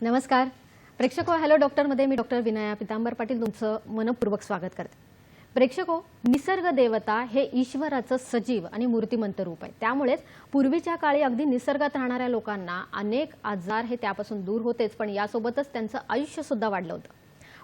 नमस्कार प्रेक्षको, हॅलो डॉक्टरमध्ये मी डॉक्टर विनया पितांबर पाटील तुमचं मनपूर्वक स्वागत करते। प्रेक्षको, निसर्ग देवता हे ईश्वराचं सजीव आणि मूर्तिमंत रूप आहे। त्यामुळेच पूर्वीच्या काळी अगदी निसर्गात राहणाऱ्या लोकांना अनेक आजार हे त्यापासून दूर होतेच, पण यासोबतच त्यांचं आयुष्य सुद्धा वाढलं होतं।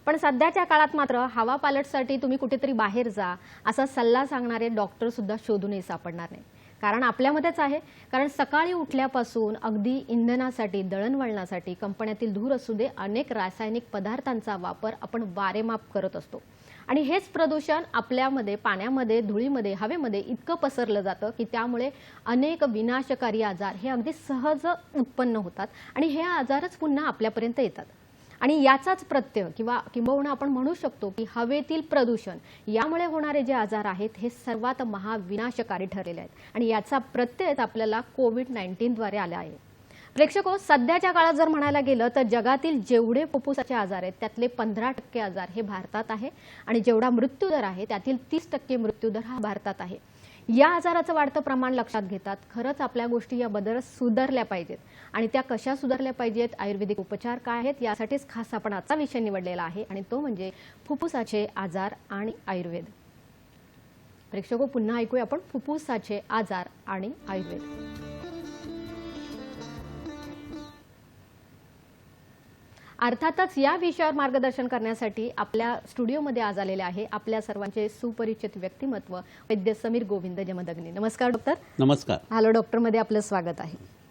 पण सध्याच्या काळात मात्र हवा पालटसाठी तुम्ही कुठेतरी बाहेर जा असा सल्ला सांगणारे डॉक्टर सुद्धा शोधूनही सापडणार नाही। कारण आपल्यामध्येच आहे। कारण सकाळी उठल्यापासून अगदी इंधनासाठी, दळणवळणासाठी, कंपन्यातील धूर असू दे, अनेक रासायनिक पदार्थांचा वापर आपण वारेमाप करत असतो। आणि हेच प्रदूषण आपल्यामध्ये, पाण्यामध्ये, धुळीमध्ये, हवेमध्ये इतकं पसरलं जातं की त्यामुळे अनेक विनाशकारी आजार हे अगदी सहज उत्पन्न होतात आणि हे आजारच पुन्हा आपल्यापर्यंत येतात। आणि याचाच प्रत्यय किंबहुना आपण म्हणू शकतो की हवेतील प्रदूषण यामुळे होणारे जे आजार आहेत हे सर्वात महाविनाशकारी ठरलेले आहेत आणि याचा प्रत्यय आपल्याला कोविड-19 द्वारे आला आहे। प्रेक्षको, सध्याच्या काळात जर म्हणायला गेलं तर जगातील जेवढे फुफ्फुसाचे आजार आहेत त्यातले 15% आजार हे भारतात आहे आणि जेवढा मृत्यूदर आहे त्यातील 30% मृत्यूदर हा भारतात आहे। या आजाराचं वाढतं प्रमाण लक्षात घेतात खरंच आपल्या गोष्टी याबद्दल सुधारल्या पाहिजेत आणि त्या कशा सुधारल्या पाहिजेत, आयुर्वेदिक उपचार काय आहेत, यासाठीच खास आपण आजचा विषय निवडलेला आहे आणि तो म्हणजे फुफ्फुसाचे आजार आणि आयुर्वेद। प्रेक्षको, पुन्हा ऐकूया आपण फुफ्फुसाचे आजार आणि आयुर्वेद। अर्थातच या विषयावर मार्गदर्शन करण्यासाठी आपल्या स्टुडिओमध्ये आज आलेले आहे आपल्या सर्वांचे सुपरिचित व्यक्तिमत्व वैद्य समीर गोविंद जमदग्नी। नमस्कार डॉक्टर। नमस्कार। हॅलो डॉक्टरमध्ये आपलं स्वागत आहे।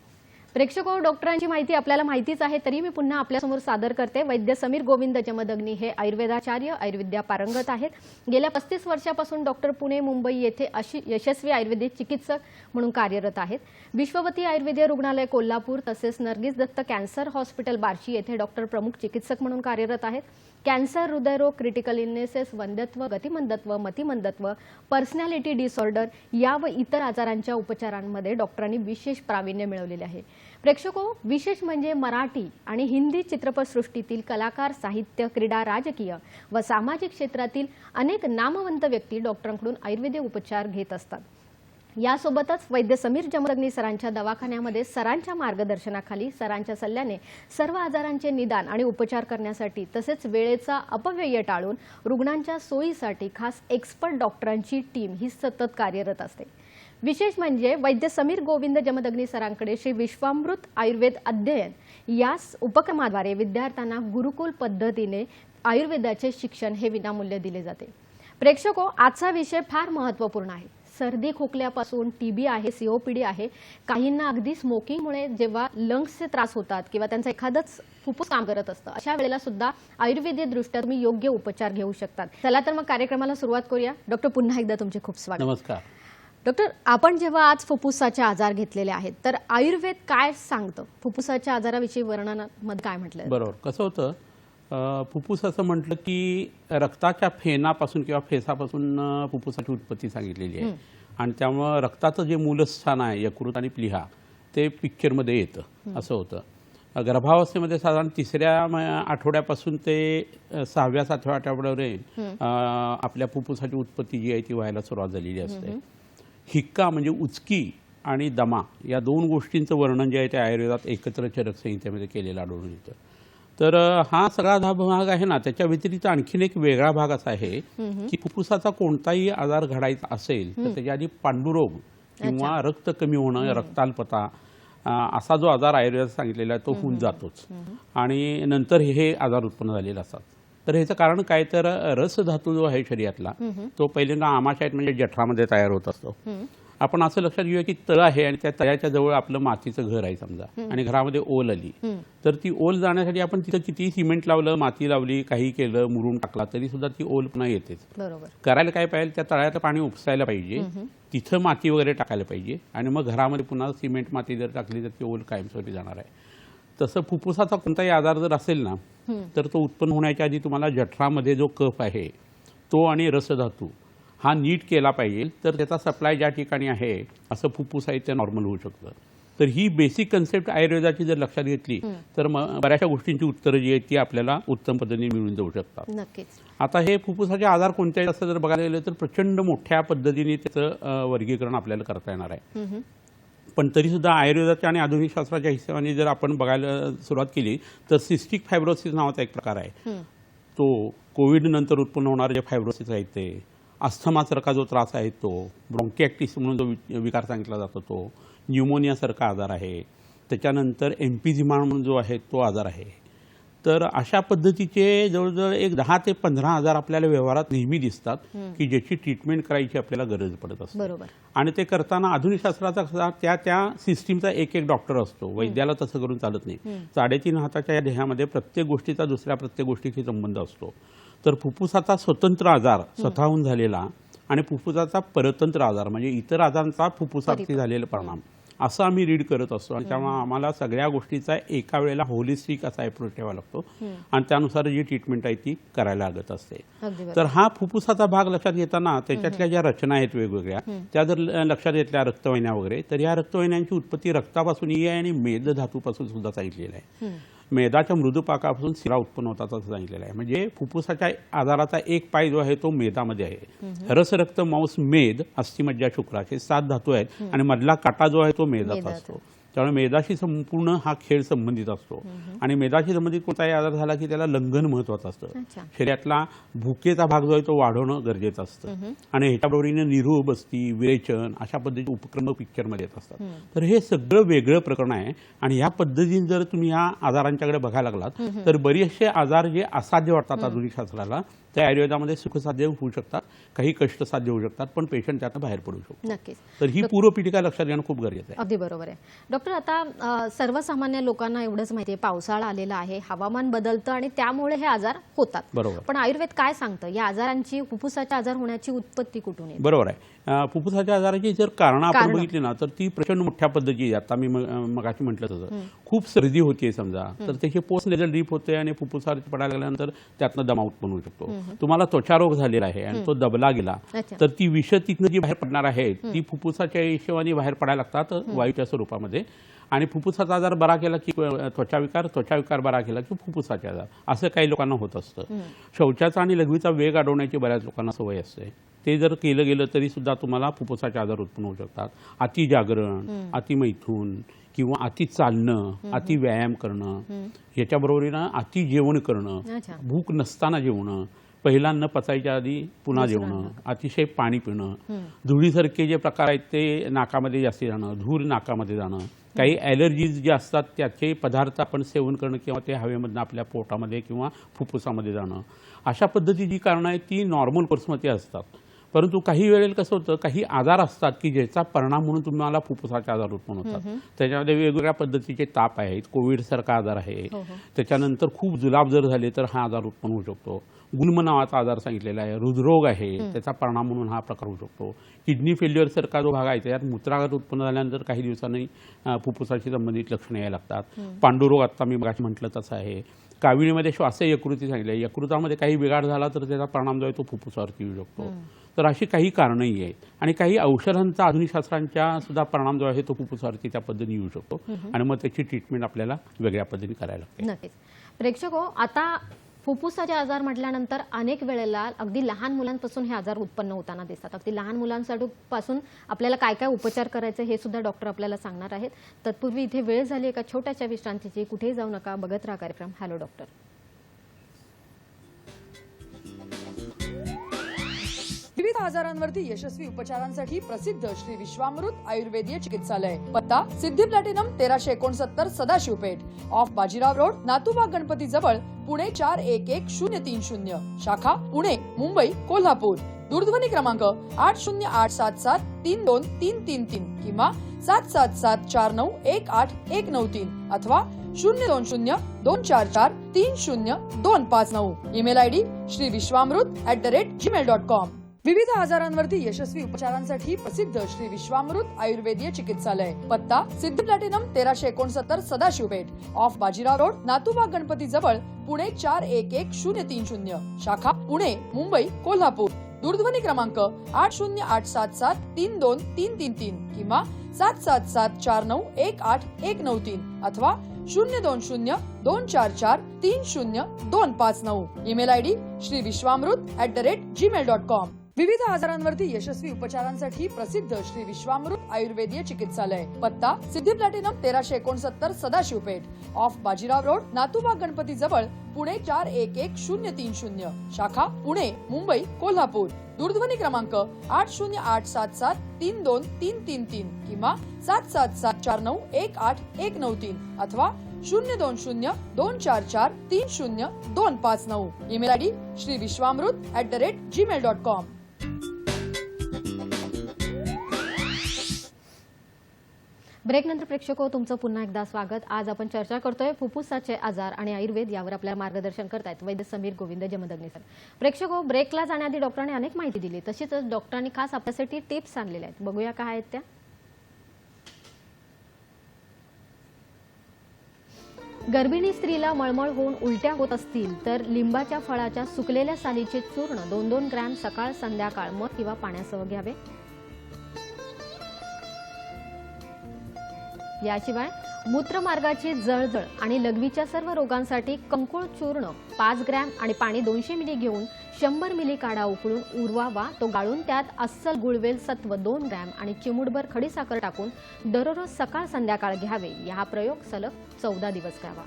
प्रेक्षको, डॉक्टरांची माहिती आपल्याला माहितीच आहे तरी मी पुन्हा आपल्यासमोर सादर करते। वैद्य समीर गोविंद जमदग्नी हे आयुर्वेदाचार्य, आयुर्विद्या पारंगत आहेत। गेल्या 35 वर्षापासून डॉक्टर पुणे, मुंबई येथे यशस्वी आयुर्वेदिक चिकित्सक म्हणून कार्यरत आहेत। विश्ववती आयुर्वेदीय रुग्णालय कोल्हापूर तसेच नर्गिस दत्त कॅन्सर हॉस्पिटल बार्शी येथे डॉक्टर प्रमुख चिकित्सक म्हणून कार्यरत आहेत। कॅन्सर, हृदयरोग, क्रिटिकल इलनेसेस, वंध्यत्व, गतिमंदत्व, मतिमंदत्व, पर्सनॅलिटी डिसऑर्डर या व इतर आजारांच्या उपचारांमध्ये डॉक्टरांनी विशेष प्रावीण्य मिळवलेले आहे। प्रेक्षको, विशेष म्हणजे मराठी आणि हिंदी चित्रपटसृष्टीतील कलाकार, साहित्य, क्रीडा, राजकीय व सामाजिक क्षेत्रातील अनेक नामवंत व्यक्ती डॉक्टरांकडून आयुर्वेदिक उपचार घेत असतात। यासोबतच वैद्य समीर जमदग्नी सरांच्या दवाखान्यामध्ये सरांच्या मार्गदर्शनाखाली, सरांच्या सल्ल्याने सर्व आजारांचे निदान आणि उपचार करण्यासाठी तसेच वेळेचा अपव्यय टाळून रुग्णांच्या सोयीसाठी खास एक्सपर्ट डॉक्टरांची टीम ही सतत कार्यरत असते। विशेष म्हणजे वैद्य समीर गोविंद जमदग्नी सरांकडे श्री विश्वामृत आयुर्वेद अध्ययन या उपक्रमाद्वारे विद्यार्थ्यांना गुरुकुल पद्धतीने आयुर्वेदाचे शिक्षण हे विनामूल्य दिले जाते। प्रेक्षको, आजचा विषय फार महत्त्वपूर्ण आहे। सर्दी खोकल्यापासून टीबी आहे, सीओपीडी आहे, काहींना अगदी स्मोकिंगमुळे जेव्हा लंग्सचे त्रास होतात किंवा त्यांचं एखादंच फुफ्फुस काम करत असतं अशा वेळेला सुद्धा आयुर्वेदिक दृष्ट्या तुम्ही योग्य उपचार घेऊ शकतात। चला तर मग कार्यक्रमाला सुरुवात करूया। डॉक्टर, पुन्हा एकदा तुमचे खूप स्वागत। नमस्कार डॉक्टर, आपण जेव्हा आज फुफ्फुसाचे आजार घेतलेले आहेत तर आयुर्वेद काय सांगतं? फुफ्फुसाच्या आजाराविषयी वर्णनामध्ये काय म्हटलं? बरोबर, कसं होतं, फुफ्फुस असं म्हटलं की रक्ताच्या फेनापासून किंवा फेसापासून फुफ्फुसाची उत्पत्ती सांगितलेली आहे आणि त्यामुळं रक्ताचं जे मूलस्थान आहे यकृत आणि प्लीहा ते पिक्चरमध्ये येतं असं होतं। गर्भावस्थेमध्ये साधारण 3ऱ्या आठवड्यापासून ते 6व्या-7व्या आठवड्यापर्यंत आपल्या फुफ्फुसाची उत्पत्ती जी आहे ती व्हायला सुरुवात झालेली असते। हिक्का म्हणजे उचकी आणि दमा या दोन गोष्टींचं वर्णन जे आहे ते आयुर्वेदात एकत्र चरक संहितेमध्ये केलेलं आढळून येतं। तर हा सगळा भाग आहे ना, त्याच्या व्यतिरिक्त आणखीन एक वेगळा भाग असा आहे की फुफ्फुसाचा कोणताही आजार घडायचा असेल तर त्याच्या आधी पांडुरोग किंवा रक्त कमी होणं, रक्ताल्पता असा जो आजार आयुर्वेदात सांगितलेला आहे तो होऊन जातोच आणि नंतर हे आजार उत्पन्न झालेले असतात। तर ह्याचं कारण काय, तर रसधातू जो आहे शरीरातला तो पहिल्यांदा आमाशयात म्हणजे जठरामध्ये तयार होत असतो। आपण असं लक्षात घेऊया की तळ आहे आणि त्या तळ्याच्या जवळ आपलं मातीचं घर आहे समजा आणि घरामध्ये ओल आली तर ती ओल जाण्यासाठी आपण तिथं किती सिमेंट लावलं, माती लावली, काही केलं, मुरुम टाकला तरी सुद्धा ती ओल पुन्हा येतेच। करायला काय पाहिजे, त्या तळ्याचं पाणी उपसायला पाहिजे, तिथं माती वगैरे टाकायला पाहिजे आणि मग घरामध्ये पुन्हा सिमेंट माती जर टाकली तर ती ओल कायमस्वरूपी जाणार आहे। तसं फुफ्फुसाचा कोणताही आजार जर असेल ना तर तो उत्पन्न होण्याच्या आधी तुम्हाला जठरामध्ये जो कफ आहे तो आणि रसधातू हा नीट केला पाहिजे तर त्याचा सप्लाय ज्या ठिकाणी आहे असं फुफ्फुस आहे ते नॉर्मल होऊ शकतं। तर ही बेसिक कन्सेप्ट आयुर्वेदाची जर लक्षात घेतली तर मग बऱ्याचशा गोष्टींची उत्तरं जी आहेत ती आपल्याला उत्तम पद्धतीने मिळून जाऊ शकतात। नक्कीच। आता हे फुफ्फुसाचे आजार कोणते असं जर बघायला गेलं तर प्रचंड मोठ्या पद्धतीने त्याचं वर्गीकरण आपल्याला करता येणार आहे। पण तरीसुद्धा आयुर्वेदाच्या आणि आधुनिक शास्त्राच्या हिशोबाने जर आपण बघायला सुरुवात केली तर सिस्टिक फायब्रोसिस नावाचा एक प्रकार आहे. तो कोविड नंतर उत्पन्न होणारे जे फायब्रोसिस आहेत ते, अस्थमासारखा जो त्रास आहे तो, ब्रोंकिएक्टिस म्हणून जो विकार सांगितला जातो तो, न्यूमोनियासारखा आजार आहे, त्याच्यानंतर एम्पिझिमा म्हणून जो आहे तो आजार आहे. तर अशा पद्धतीचे जवळजवळ एक 10 ते 15 आजार आपल्याला व्यवहारात नेहमी दिसतात की ज्याची ट्रीटमेंट करायची आपल्याला गरज पडत असते. बरोबर. आणि ते करताना आधुनिक शास्त्राचा कसा त्या सिस्टीमचा एक डॉक्टर असतो. वैद्याला तसं करून चालत नाही. 3.5 हाताच्या या देहामध्ये प्रत्येक गोष्टीचा दुसऱ्या प्रत्येक गोष्टीशी संबंध असतो. तर फुफ्फुसाचा स्वतंत्र आजार स्वतःहून झालेला आणि फुफ्फुसाचा परतंत्र आजार म्हणजे इतर आजारांचा फुफ्फुसावरती झालेला परिणाम असं आम्ही रीड करत असतो. आणि त्यामुळे आम्हाला सगळ्या गोष्टीचा एका वेळेला होलिस्टिक असा अप्रोच ठेवावा लागतो आणि त्यानुसार जी ट्रीटमेंट आहे ती करायला लागत असते. तर हा फुफ्फुसाचा भाग लक्षात घेताना त्याच्यातल्या ज्या रचना आहेत वेगवेगळ्या त्या जर लक्षात घेतल्या, रक्तवाहिन्या वगैरे, तर या रक्तवाहिन्यांची उत्पत्ती रक्तापासून आहे आणि मेद धातूपासून सुद्धा सांगितलेलं आहे. मेदाच्या मृदुपाकापासून शिरा उत्पन्न होतात असं सांगितलेलं आहे. म्हणजे फुफ्फुसाच्या आजाराचा एक पाय जो आहे तो मेदामध्ये आहे. रस, रक्त, मांस, मेद, अस्थिमज्जा, शुक्राचे 7 धातू आहेत आणि मधला काटा जो आहे तो मेदाचा असतो. त्यामुळे मेदाशी संपूर्ण हा खेळ संबंधित असतो. आणि मेदाशी संबंधित कोणताही आजार झाला की त्याला लंघन महत्वाचं असतं. शरीरातला भुकेचा भाग जो आहे तो वाढवणं गरजेचं असतं. आणि ह्याच्याबरोबरीने निरू, बस्ती, विरेचन अशा पद्धतीचे उपक्रम पिक्चरमध्ये येत असतात. तर हे सगळं वेगळं प्रकरण आहे. आणि ह्या पद्धतीने जर तुम्ही ह्या आजारांच्याकडे बघायला लागलात तर बरेचसे आजार जे असाध्य वाटतात आधुनिक शास्त्राला ते आयुर्वेदामध्ये सुखसाध्य होऊ शकतात, काही कष्टसाध्य होऊ शकतात, पण पेशंट त्यातून बाहेर पडू शकतो. नक्कीच. तर ही पूर्वपीठिका लक्षात घेणं खूप गरजेचं आहे. अगदी बरोबर आहे डॉक्टर. आता सर्वसामान्य लोकांना एवढंच माहिती आहे, पावसाळा आलेला आहे, हवामान बदलतं आणि त्यामुळे हे आजार होतात. बरोबर. पण आयुर्वेद काय सांगतं या आजारांची, फुफ्फुसाच्या आजार होण्याची उत्पत्ती कुठून येते? बरोबर आहे. फुफ्फुसाच्या आजाराची जर कारणं आपण बघितली ना तर ती प्रचंड मोठ्या पद्धतीची, आता मी मगाशी म्हटलं तसं, खूप सर्दी होते समजा तर त्याची पोस्ट नेझल ड्रीप होते आणि फुफ्फुसावरती पडायला लागल्यानंतर त्यातनं दमा उत्पन्न होऊ शकतो. तुम्हाला त्वचारोग झालेला आहे आणि तो दबला गेला तर ती विष तिथनं जी बाहेर पडणार आहे ती फुफ्फुसाच्या हिशोबाने बाहेर पडायला लागतात वायूच्या स्वरूपामध्ये. आणि फुफ्फुसाचा आजार बरा केला की त्वचाविकार बरा केला की फुफ्फुसाचा आजार, असं काही लोकांना होत असतं. शौचाचा आणि लघवीचा वेग अडवण्याची बऱ्याच लोकांना सवय असते. ते जर केलं गेलं तरी सुद्धा तुम्हाला फुफ्फुसाचे आजार उत्पन्न होऊ शकतात. अति जागरण, अति मैथून किंवा अति चालणं, अति व्यायाम करणं, याच्याबरोबरीनं अति जेवण करणं, भूक नसताना जेवणं, पहिला अन्न पचायच्या आधी पुन्हा जेवणं, अतिशय पाणी पिणं, धुळीसारखे जे प्रकार आहेत ते नाकामध्ये जास्ती जाणं, धूर नाकामध्ये जाणं, काही ॲलर्जीज जे असतात त्याचे पदार्थ आपण सेवन करणं किंवा ते हवेमधनं आपल्या पोटामध्ये किंवा फुफ्फुसामध्ये जाणं, अशा पद्धतीची कारणं आहेत ती नॉर्मल कोर्समध्ये असतात. परंतु काही वेळेला कसं होतं, काही आजार असतात की ज्याचा परिणाम म्हणून तुम्हाला फुफ्फुसाचे आजार उत्पन्न होतात. त्याच्यामध्ये वेगवेगळ्या पद्धतीचे ताप आहेत, कोविडसारखा आजार आहे, त्याच्यानंतर खूप जुलाब जर झाले तर हा आजार उत्पन्न होऊ शकतो. गुल्म नावाचा आजार सांगितलेला आहे, हृदरोग आहे, त्याचा परिणाम म्हणून हा प्रकार होऊ शकतो. किडनी फेल्युअरसारखा जो भाग आहे त्यात मूत्राघात उत्पन्न झाल्यानंतर काही दिवसांनी फुफ्फुसाशी संबंधित लक्षणं यायला लागतात. पांडुरोग आता मी मगाशी म्हटलं तसं आहे. काविळीमध्ये श्वास यकृती सांगितली, यकृतामध्ये काही बिघाड झाला तर त्याचा परिणाम जो आहे तो फुफ्फुसावरती येऊ शकतो. तर अशी काही कारणंही आहेत. आणि काही औषधांचा, आधुनिक शास्त्रांच्या सुद्धा परिणाम जो आहे तो फुफ्फुसावरती त्या पद्धतीने येऊ शकतो आणि मग त्याची ट्रीटमेंट आपल्याला वेगळ्या पद्धतीने करायला लागते. नक्कीच. प्रेक्षक हो, आता फुफ्फुसाचे आजार म्हटल्यानंतर अनेक वेळेला अगदी लहान मुलांपासून हे आजार उत्पन्न होताना दिसतात. अगदी लहान मुलांसाठी पासून आपल्याला काय काय उपचार करायचे हे सुद्धा डॉक्टर आपल्याला सांगणार आहेत. तत्पूर्वी इथे वेळ झाली एका छोट्याशा विश्रांतीची. कुठेही जाऊ नका, बघत राहा कार्यक्रम हॅलो डॉक्टर. विविध आजारांवरती यशस्वी उपचारांसाठी प्रसिद्ध श्री विश्वामृत आयुर्वेदीय चिकित्सालय. पत्ता Siddhi platinum 1369 Sadashivpeth, off Bajirao road, Natubag Ganpati जवळ, पुणे 411030. शाखा पुणे, मुंबई, कोल्हापूर. दूरध्वनी क्रमांक 8087732333 किंवा 7774918193 अथवा 02024430259. ईमेल आयडी श्रीविश्वामृत@gmail.com. विविध आजारांवरती यशस्वी उपचारांसाठी प्रसिद्ध श्री विश्वामृत आयुर्वेदीय चिकित्सालय. पत्ता Siddhi platinum 1369 Sadashivpeth, off Bajirao road, Natubag Ganpati जवळ, पुणे 411030. शाखा पुणे, मुंबई, कोल्हापूर. दूरध्वनी क्रमांक 8087732333 किंवा 7774918193 अथवा 02024430259. ईमेल आयडी श्रीविश्वामृत@gmail.com. विविध आजारांवरती यशस्वी उपचारांसाठी प्रसिद्ध श्री विश्वामृत आयुर्वेदीय चिकित्सालय. पत्ता Siddhi platinum 1369 Sadashivpeth, off Bajirao road, Natubag Ganpati जवळ, पुणे 411030. शाखा पुणे, मुंबई, कोल्हापूर. दूरध्वनी क्रमांक 8087732333 किंवा 7774918193 अथवा 02024430259. Email ID श्रीविश्वामृत@gmail.com. ब्रेक नंतर प्रेक्षको तुमचं पुन्हा एकदा स्वागत. आज आपण चर्चा करतोय फुफ्फुसाचे आजार आणि आयुर्वेद यावर आपल्याला मार्गदर्शन करतायत वैद्य समीर गोविंद जमदग्नी सर. प्रेक्षको, ब्रेकला जाण्याआधी डॉक्टरांनी अनेक माहिती दिली, तशीच डॉक्टरांनी खास आपल्यासाठी टिप्स आणलेल्या आहेत. बघूया काय आहेत त्या. गर्भिणी स्त्रीला मळमळ होऊन उलट्या होत असतील तर लिंबाच्या फळाच्या सुकलेल्या सालीचे चूर्ण 2-2 ग्रॅम सकाळ संध्याकाळ मध किंवा पाण्यासह घ्यावे. याशिवाय मूत्रमार्गाची जळजळ आणि लघवीच्या सर्व रोगांसाठी कंकुळ चूर्ण 5 ग्रॅम आणि पाणी 200 मिली घेऊन 100 मिली काढा उकळून उरवावा. तो गाळून त्यात अस्सल गुळवेल सत्व 2 ग्रॅम आणि चिमूटभर खडीसाखर टाकून दररोज सकाळ संध्याकाळ घ्यावे. हा प्रयोग सलग 14 दिवस करावा.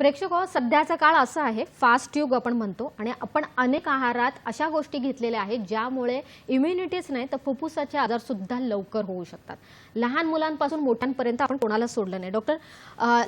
प्रेक्षको, सध्याचा काळ असा आहे, फास्ट युग आपण म्हणतो, आणि आपण अनेक आहारात अशा गोष्टी घेतलेल्या आहेत ज्यामुळे इम्युनिटीच नाही तर फुफ्फुसाचे आजार सुद्धा लवकर होऊ शकतात. लहान मुलांपासून मोठ्यांपर्यंत आपण कोणाला सोडलं नाही. डॉक्टर,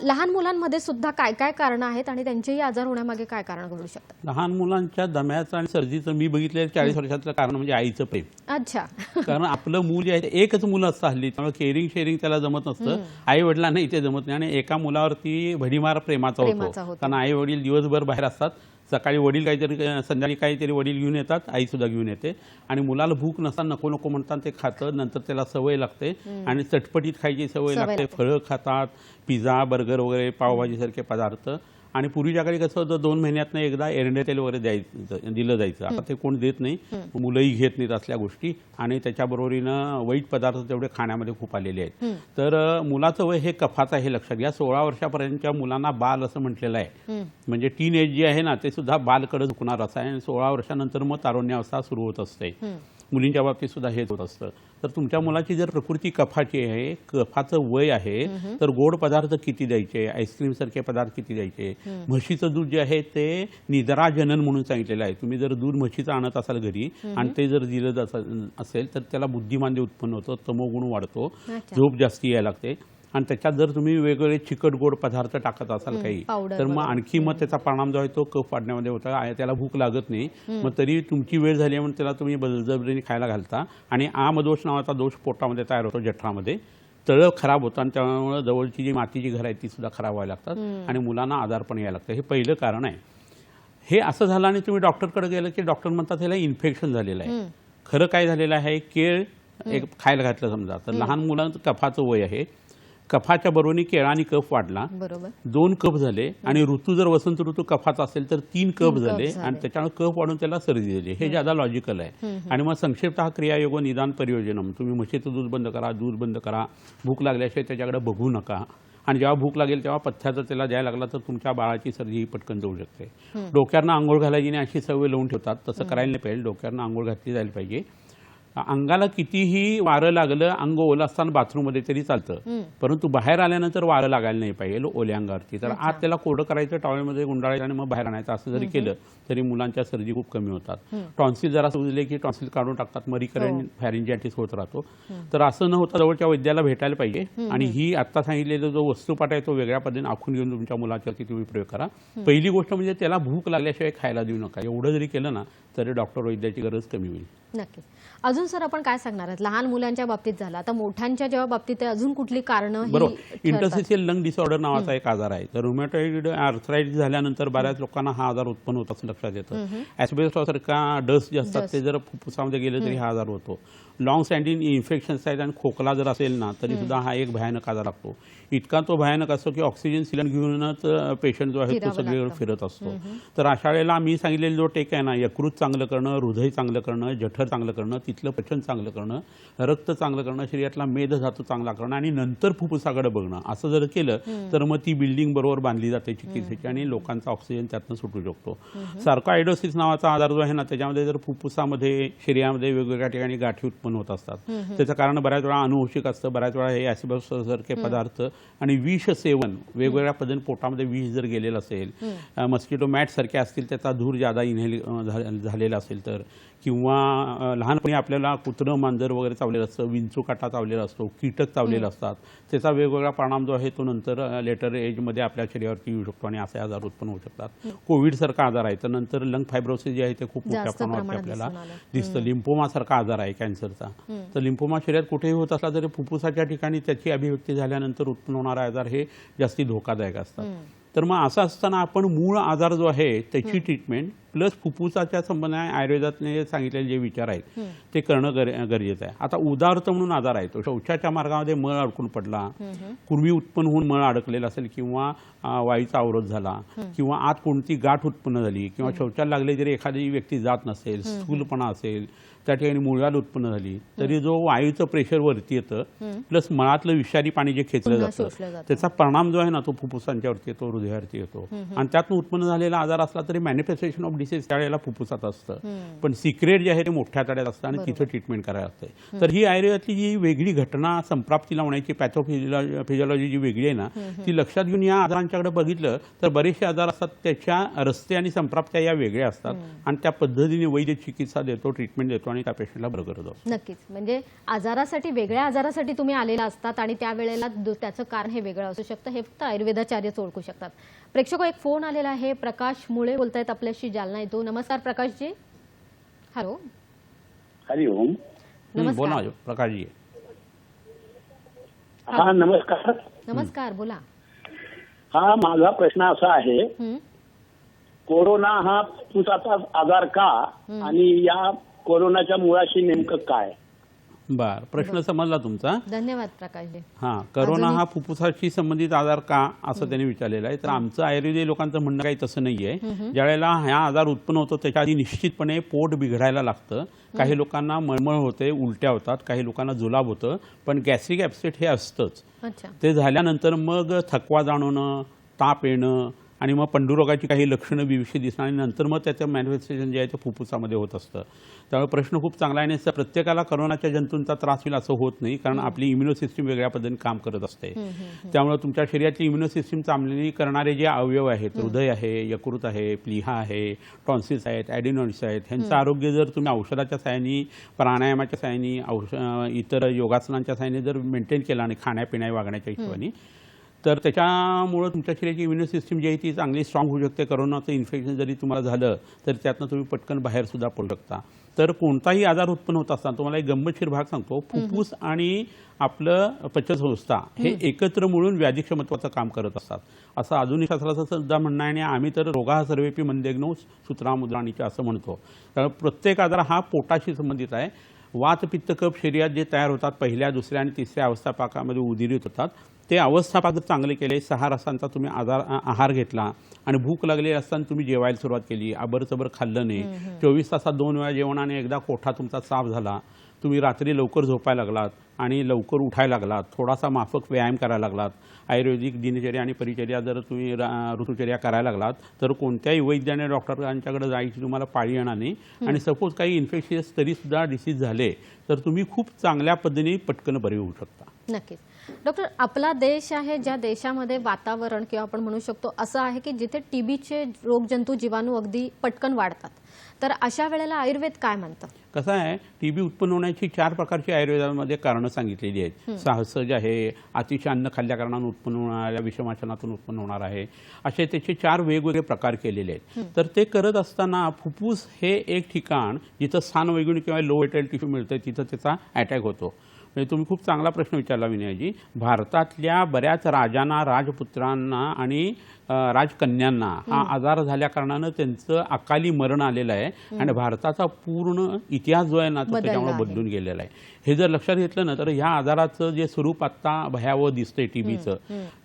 लहान मुलांमध्ये सुद्धा काय काय कारणं आहेत आणि त्यांचेही आजार होण्यामागे काय कारण घडू शकतात? लहान मुलांच्या दम्याचं आणि सर्दीचं मी बघितलेलं 40 वर्षातलं कारण म्हणजे आईचं प्रेम. अच्छा. कारण आपलं मूल जे आहे एकच मुलं असतं हल्ली, त्यामुळे केअरिंग शेअरिंग त्याला जमत नसतं. आई वडिलांना इथे जमत नाही आणि एका मुलावरती भडीमार प्रेमाचा होतो. कारण आई वडील दिवसभर बाहेर असतात, सकाळी वडील काहीतरी, संध्याकाळी काहीतरी वडील घेऊन येतात, आई सुद्धा घेऊन येते आणि मुलाला भूक नसताना नको नको म्हणतात ते खातं. नंतर त्याला सवय लागते आणि चटपटीत खायची सवय लागते. फळं खातात, पिझ्झा, बर्गर वगैरे, पावभाजीसारखे पदार्थ. आणि पूर्वीच्या काळी कसं होतं, 2 महिन्यातनं एकदा एरंडे तेल वगैरे दिलं जायचं. आता ते कोण देत नाही, मुलंही घेत नाहीत असल्या गोष्टी. आणि त्याच्याबरोबरीनं वाईट पदार्थ तेवढे खाण्यामध्ये खूप आलेले आहेत. तर मुलाचं वय हे कफाचं हे लक्षात घ्या. 16 वर्षापर्यंतच्या मुलांना बाल असं म्हटलेलं आहे. म्हणजे टीन एज जे आहे ना ते सुद्धा बालकडे झुकणार असं आहे. आणि 16 वर्षानंतर मग तारुण्यावस्था सुरू होत असते. मुलींच्या बाबतीत सुद्धा हेच होत असतं. तर तुमच्या मुलाची जर प्रकृती कफाची आहे, कफाचं वय आहे, तर गोड पदार्थ किती द्यायचे, आईस्क्रीम सारखे पदार्थ किती द्यायचे. म्हशीचं दूध जे आहे ते निद्राजनन म्हणून सांगितलेलं आहे. तुम्ही जर दूध म्हशीचं आणत असाल घरी आणि ते जर दिलं जात असेल तर त्याला बुद्धिमांद्य उत्पन्न होतं, तमोगुण वाढतो, झोप जास्ती यायला लागते. आणि त्याच्यात जर तुम्ही वेगवेगळे चिकट गोड पदार्थ टाकत असाल काही, तर मग आणखी मग त्याचा परिणाम जो आहे तो कफ वाढण्यामध्ये होता. त्याला भूक लागत नाही, मग तरी तुमची वेळ झाली म्हणून त्याला तुम्ही बळजबरीने खायला घालता आणि आमदोष नावाचा दोष पोटामध्ये तयार होतो, जठरामध्ये. तळं खराब होतं आणि त्यामुळे जवळची जी मातीची घरं आहेत ती सुद्धा खराब व्हायला लागतात आणि मुलांना आजारपण यायला लागतं. हे पहिलं कारण आहे. हे असं झालं आणि तुम्ही डॉक्टरकडे गेलं की डॉक्टर म्हणतात ह्याला इन्फेक्शन झालेलं आहे. खरं काय झालेलं आहे, केळ एक खायला घातलं समजा, तर लहान मुलांचं कफाचं वय आहे, कफाच्या बरोबरीने केळाने कफ वाढला, 2 कफ झाले आणि ऋतू जर वसंत ऋतू कफाचा असेल तर 3 कफ झाले आणि त्याच्यामुळे कफ वाढून त्याला सर्दी झाली. हे ज्यादा लॉजिकल आहे. आणि मग संक्षिप्त हा क्रियायोग निदान परियोजनम. तुम्ही म्हशीचं दूध बंद करा, दूध बंद करा, भूक लागल्याशिवाय त्याच्याकडे बघू नका. आणि जेव्हा भूक लागेल तेव्हा पथ्याचा त्याला द्यायला लागला तर तुमच्या बाळाची सर्दी ही पटकन जाऊ शकते. डोक्यावरनं आंघोळ घालायची नाही अशी सवय लावून ठेवतात, तसं करायला नाही पाहिजे. डोक्यावरनं आंघोळ घातली जायला पाहिजे. अंगाला कितीही वारं लागलं, अंग ओलं असताना बाथरूममध्ये तरी चालतं, परंतु बाहेर आल्यानंतर वारं लागायला नाही पाहिजे ओल्या अंगावरती. तर आत त्याला कोरडं करायचं, टॉवेलमध्ये गुंडाळायचं आणि मग बाहेर आणायचं. असं जरी केलं तरी मुलांच्या सर्दी खूप कमी होतात. टॉन्सिल जरा सुजले की टॉन्सिल काढून टाकतात, मग रिकरंट फॅरिंजायटिस होत राहतो. तर असं न होता जवळच्या वैद्याला भेटायला पाहिजे. आणि ही आता सांगितलेला जो वस्तुपाठ आहे तो वेगळ्या पद्धतीने आखून घेऊन तुमच्या मुलाच्यावरती तुम्ही प्रयोग करा. पहिली गोष्ट म्हणजे त्याला भूक लागल्याशिवाय खायला देऊ नका. एवढं जरी केलं ना तरी डॉक्टर वैद्याची गरज कमी होईल. नक्कीच. अजून सर आपण काय सांगणार आहात? लहान मुलांच्या बाबतीत झालं, आता मोठ्यांच्या जेव्हा बाबतीत अजून कुठली कारणं? बरोबर. इंटरस्टिशियल लंग डिसऑर्डर नावाचा एक आजार आहे. तर रुमॅटॉइड आर्थरायटिस झाल्यानंतर बऱ्याच लोकांना हा आजार उत्पन्न होत असं लक्षात येतं. ऍस्बेस्टॉस सारखा डस्ट जे असतात ते जर फुफ्फुसामध्ये गेले तरी हा आजार होतो. लॉंग स्टँडिंग इन्फेक्शन्स आहेत आणि खोकला जर असेल ना तरी सुद्धा हा एक भयानक आजार लागतो. इतका तो भयानक असतो की ऑक्सिजन सिलेंडर घेऊनच पेशंट जो आहे तो सगळीकडे फिरत असतो. तर अशा वेळेला मी सांगितलेला जो टेक आहे ना, यकृत चांगलं करणं, हृदय चांगलं करणं, जठर चांगलं करणं, तिथलं पचन चांगलं करणं, रक्त चांगलं करणं, शरीरातला मेदधातू चांगला करणं आणि नंतर फुफ्फुसाकडे बघणं असं जर केलं तर मग ती बिल्डिंग बरोबर बांधली जाते चिकित्सेची आणि लोकांचा ऑक्सिजन त्यातनं सुटू शकतो. सार्कोआयडोसिस नावाचा आजार जो आहे ना, त्याच्यामध्ये जर फुफ्फुसामध्ये शरीरामध्ये वेगवेगळ्या ठिकाणी गाठी उत्पन्न होत असतात. त्याचं कारण बऱ्याच वेळा अनुवंशिक असतं, बऱ्याच वेळा हे ॲसिडोसारखे पदार्थ आणि विष सेवन, वेगवेगळ्या पद्धतीने पोटामध्ये विष जर गेलेलं असेल, मस्किटो मॅट सारखे असतील, त्याचा धूर ज्यादा इनहेल झालेला असेल तर, किंवा लहानपणी आपल्याला कुत्रं मांजर वगैरे चावलेलं असतं, विंचूकाटा चावलेला असतो, कीटक चावलेले असतात, त्याचा वेगवेगळा परिणाम जो आहे तो नंतर लेटर एजमध्ये आपल्या शरीरावरती येऊ शकतो आणि असे आजार उत्पन्न होऊ शकतात. कोविडसारखा आजार आहे, तर नंतर लंग फायब्रोसिस जे आहे ते खूप मोठ्या प्रमाणात आपल्याला दिसतं. लिम्फोमासारखा आजार आहे कॅन्सरचा, तर लिम्फोमा शरीरात कुठेही होत असला तरी फुफ्फुसाच्या ठिकाणी त्याची अभिव्यक्ती झाल्यानंतर उत्पन्न होणारा आजार हे जास्ती धोकादायक असतात. तर मग असं असताना आपण मूळ आजार जो आहे त्याची ट्रीटमेंट प्लस फुफ्फुसाच्या संबंधाने आयुर्वेदातले सांगितलेले जे विचार आहेत ते करणं गरजेचं आहे. आता उदाहरण म्हणून आजार आहे तो शौचाच्या मार्गामध्ये मळ अडकून पडला, पूर्वी उत्पन्न होऊन मळ अडकलेला असेल किंवा वायूचा अवरोध झाला किंवा आत कोणती गाठ उत्पन्न झाली किंवा शौचाला लागले जरी एखादी व्यक्ती जात नसेल, स्थूलपणा असेल, त्या ठिकाणी मूळव्याध उत्पन्न झाली तरी जो वायूचं प्रेशर वरती येतं प्लस मळातलं विषारी पाणी जे खेचलं जातं त्याचा परिणाम जो आहे ना तो फुफ्फुसांच्यावरती येतो, हृदयावरती येतो आणि त्यातून उत्पन्न झालेला आजार असला तरी मॅनिफेस्टेशन ऑफ डिसीज त्यावेळेला फुफ्फुसात असतं, पण सिक्रेट जे आहे ते मोठ्या तळ्यात असतं आणि तिथं ट्रीटमेंट करायला असते. तर ही आयुर्वेदातली जी वेगळी घटना संप्राप्ती लावण्याची पॅथोफिजिओलॉजी जी वेगळी आहे ना ती लक्षात घेऊन या आजारांच्याकडे बघितलं तर बरेचसे आजार असतात त्याच्या रस्ते आणि संप्राप्त्या या वेगळ्या असतात आणि त्या पद्धतीने वैद्य चिकित्सा देतो, ट्रीटमेंट देतो आणि त्या पेशंटला बरं करत असतो. नक्कीच, म्हणजे आजारासाठी वेगळ्या आजारासाठी तुम्ही आलेला असतात आणि त्यावेळेला त्याचं कारण हे वेगळं असू शकतं, हे फक्त आयुर्वेदाचार्यच ओळखू शकतात. प्रेक्षक एक फोन आलेला आहे, प्रकाश मुळे बोलतायत आपल्याशी, जालना येतो. नमस्कार प्रकाशजी. हॅलो. हरिओम. बोला प्रकाशजी. हा नमस्कार. नमस्कार, बोला. हा माझा प्रश्न असा आहे, कोरोना हा फुफ्फुसाचा आजार का आणि या कोरोनाच्या मुळाशी नेमकं काय? बर, प्रश्न समजला तुमचा. धन्यवाद प्रकाशजी. करोना हा फुफ्फुसाशी संबंधित आजार का असं त्यांनी विचारलेलं आहे. तर आमचं आयुर्वेदिक लोकांचं म्हणणं काही तसं नाहीये. ज्यावेळेला हा आजार उत्पन्न होतो त्याच्या आधी निश्चितपणे पोट बिघडायला लागतं. काही लोकांना मळमळ होते, उलट्या होतात, काही लोकांना जुलाब होतं, पण गॅस्ट्रिक ॲप्सेट हे असतंच. ते झाल्यानंतर मग थकवा जाणवणं, ताप येणं आणि मग पंडुरोगाची काही लक्षणं विविषय दिसणं आणि नंतर मग त्याचं मॅनिफेस्टेशन जे आहे ते फुफ्फुसामध्ये होत असतं. त्यामुळे प्रश्न खूप चांगला आहे आणि प्रत्येकाला करोनाच्या जंतूंचा त्रास होईल असं होत नाही, कारण आपली इम्युनो सिस्टीम वेगळ्या पद्धतीने काम करत असते. त्यामुळे तुमच्या शरीरातली इम्युनो सिस्टीम चांगली करणारे जे अवयव आहेत, हृदय आहे, यकृत आहे, प्लीहा आहे, टॉन्सिल्स आहेत, ॲडिनॉइड्स आहेत, ह्यांचं आरोग्य जर तुम्ही औषधाच्या साहाय्याने, प्राणायामाच्या साहाय्याने, इतर योगासनांच्या साहाय्याने जर मेंटेन केला आणि खाण्यापिण्या वागण्याच्या हिशोबाने, तर त्याच्यामुळं तुमच्या शरीराची इम्युनो सिस्टीम जी आहे ती चांगली स्ट्रॉंग होऊ शकते. करोनाचं इन्फेक्शन जरी तुम्हाला झालं तर त्यातनं तुम्ही पटकन बाहेरसुद्धा पडू शकता. तर कोणताही आजार उत्पन्न होत असताना तुम्हाला एक गंमतशीर भाग सांगतो, फुफ्फुस आणि आपलं पचनसंस्था हे एकत्र मिळून व्याधिक्षमत्वाचं काम करत असतात असं आधुनिक शास्त्राचं सुद्धा म्हणणं आहे. आणि आम्ही तर रोगाः सर्वेपी मंदेग्नो सूत्रामुद्राणीच्या असं म्हणतो. त्यामुळे प्रत्येक आजार हा पोटाशी संबंधित आहे. वात, पित्त, कफ शरीरात जे तयार होतात पहिल्या, दुसऱ्या आणि तिसऱ्या अवस्थापाकामध्ये उदिरित होतात, ते अवस्थापाक जर चांगले केले, 6 रसांचा तुम्ही आहार घेतला आणि भूक लागली असताना तुम्ही जेवायला सुरुवात केली, आबरचबर खाल्लं नाही, 24 तासात 2 वेळा जेवणाने एकदा कोठा तुमचा साफ झाला, तुम्ही रात्री लवकर झोपायला लागलात आणि लवकर उठायला लागलात, थोडासा माफक व्यायाम करायला लागलात, आयुर्वेदिक दिनचर्या आणि परिचर्या जर तुम्ही ऋतुचर्या करायला लागलात तर कोणत्याही वैद्याने डॉक्टरांच्याकडे जायची तुम्हाला पाळी येणार नाही. आणि सपोज काही इन्फेक्शियस तरीसुद्धा डिसीज झाले तर तुम्ही खूप चांगल्या पद्धतीने पटकन बरे होऊ शकता. नक्कीच. डॉक्टर, आपला देश आहे ज्या देशामध्ये वातावरण किंवा आपण म्हणू शकतो असं आहे की जिथे टीबीचे रोगजंतू, जीवाणू अगदी पटकन वाढतात, तर अशा वेळेला आयुर्वेद काय म्हणतं? कसं आहे, टीबी उत्पन्न होण्याची 4 प्रकारची आयुर्वेदामध्ये कारणं सांगितलेली आहेत. सहज आहे, अतिशय अन्न खाल्ल्या कारणानं उत्पन्न होणाऱ्या, विषमाचनातून उत्पन्न होणार आहे, असे त्याचे 4 वेगवेगळे प्रकार केलेले आहेत. तर ते करत असताना फुफ्फुस हे एक ठिकाण जिथं स्थानवैगुणी किंवा लो व्हायटल टिश्यू मिळतं तिथं त्याचा अटॅक होतो. म्हणजे तुम्ही खूप चांगला प्रश्न विचारला विनयजी. भारतातल्या बऱ्याच राजांना, राजपुत्रांना आणि राजकन्यांना हा आजार झाल्या कारणानं त्यांचं अकाली मरण आलेलं आहे आणि भारताचा पूर्ण इतिहास जो आहे ना तो त्याच्यामुळे बदलून गेलेला आहे. हे जर लक्षात घेतलं ना तर ह्या आजाराचं जे स्वरूप आता भयावह दिसतंय टीबीचं,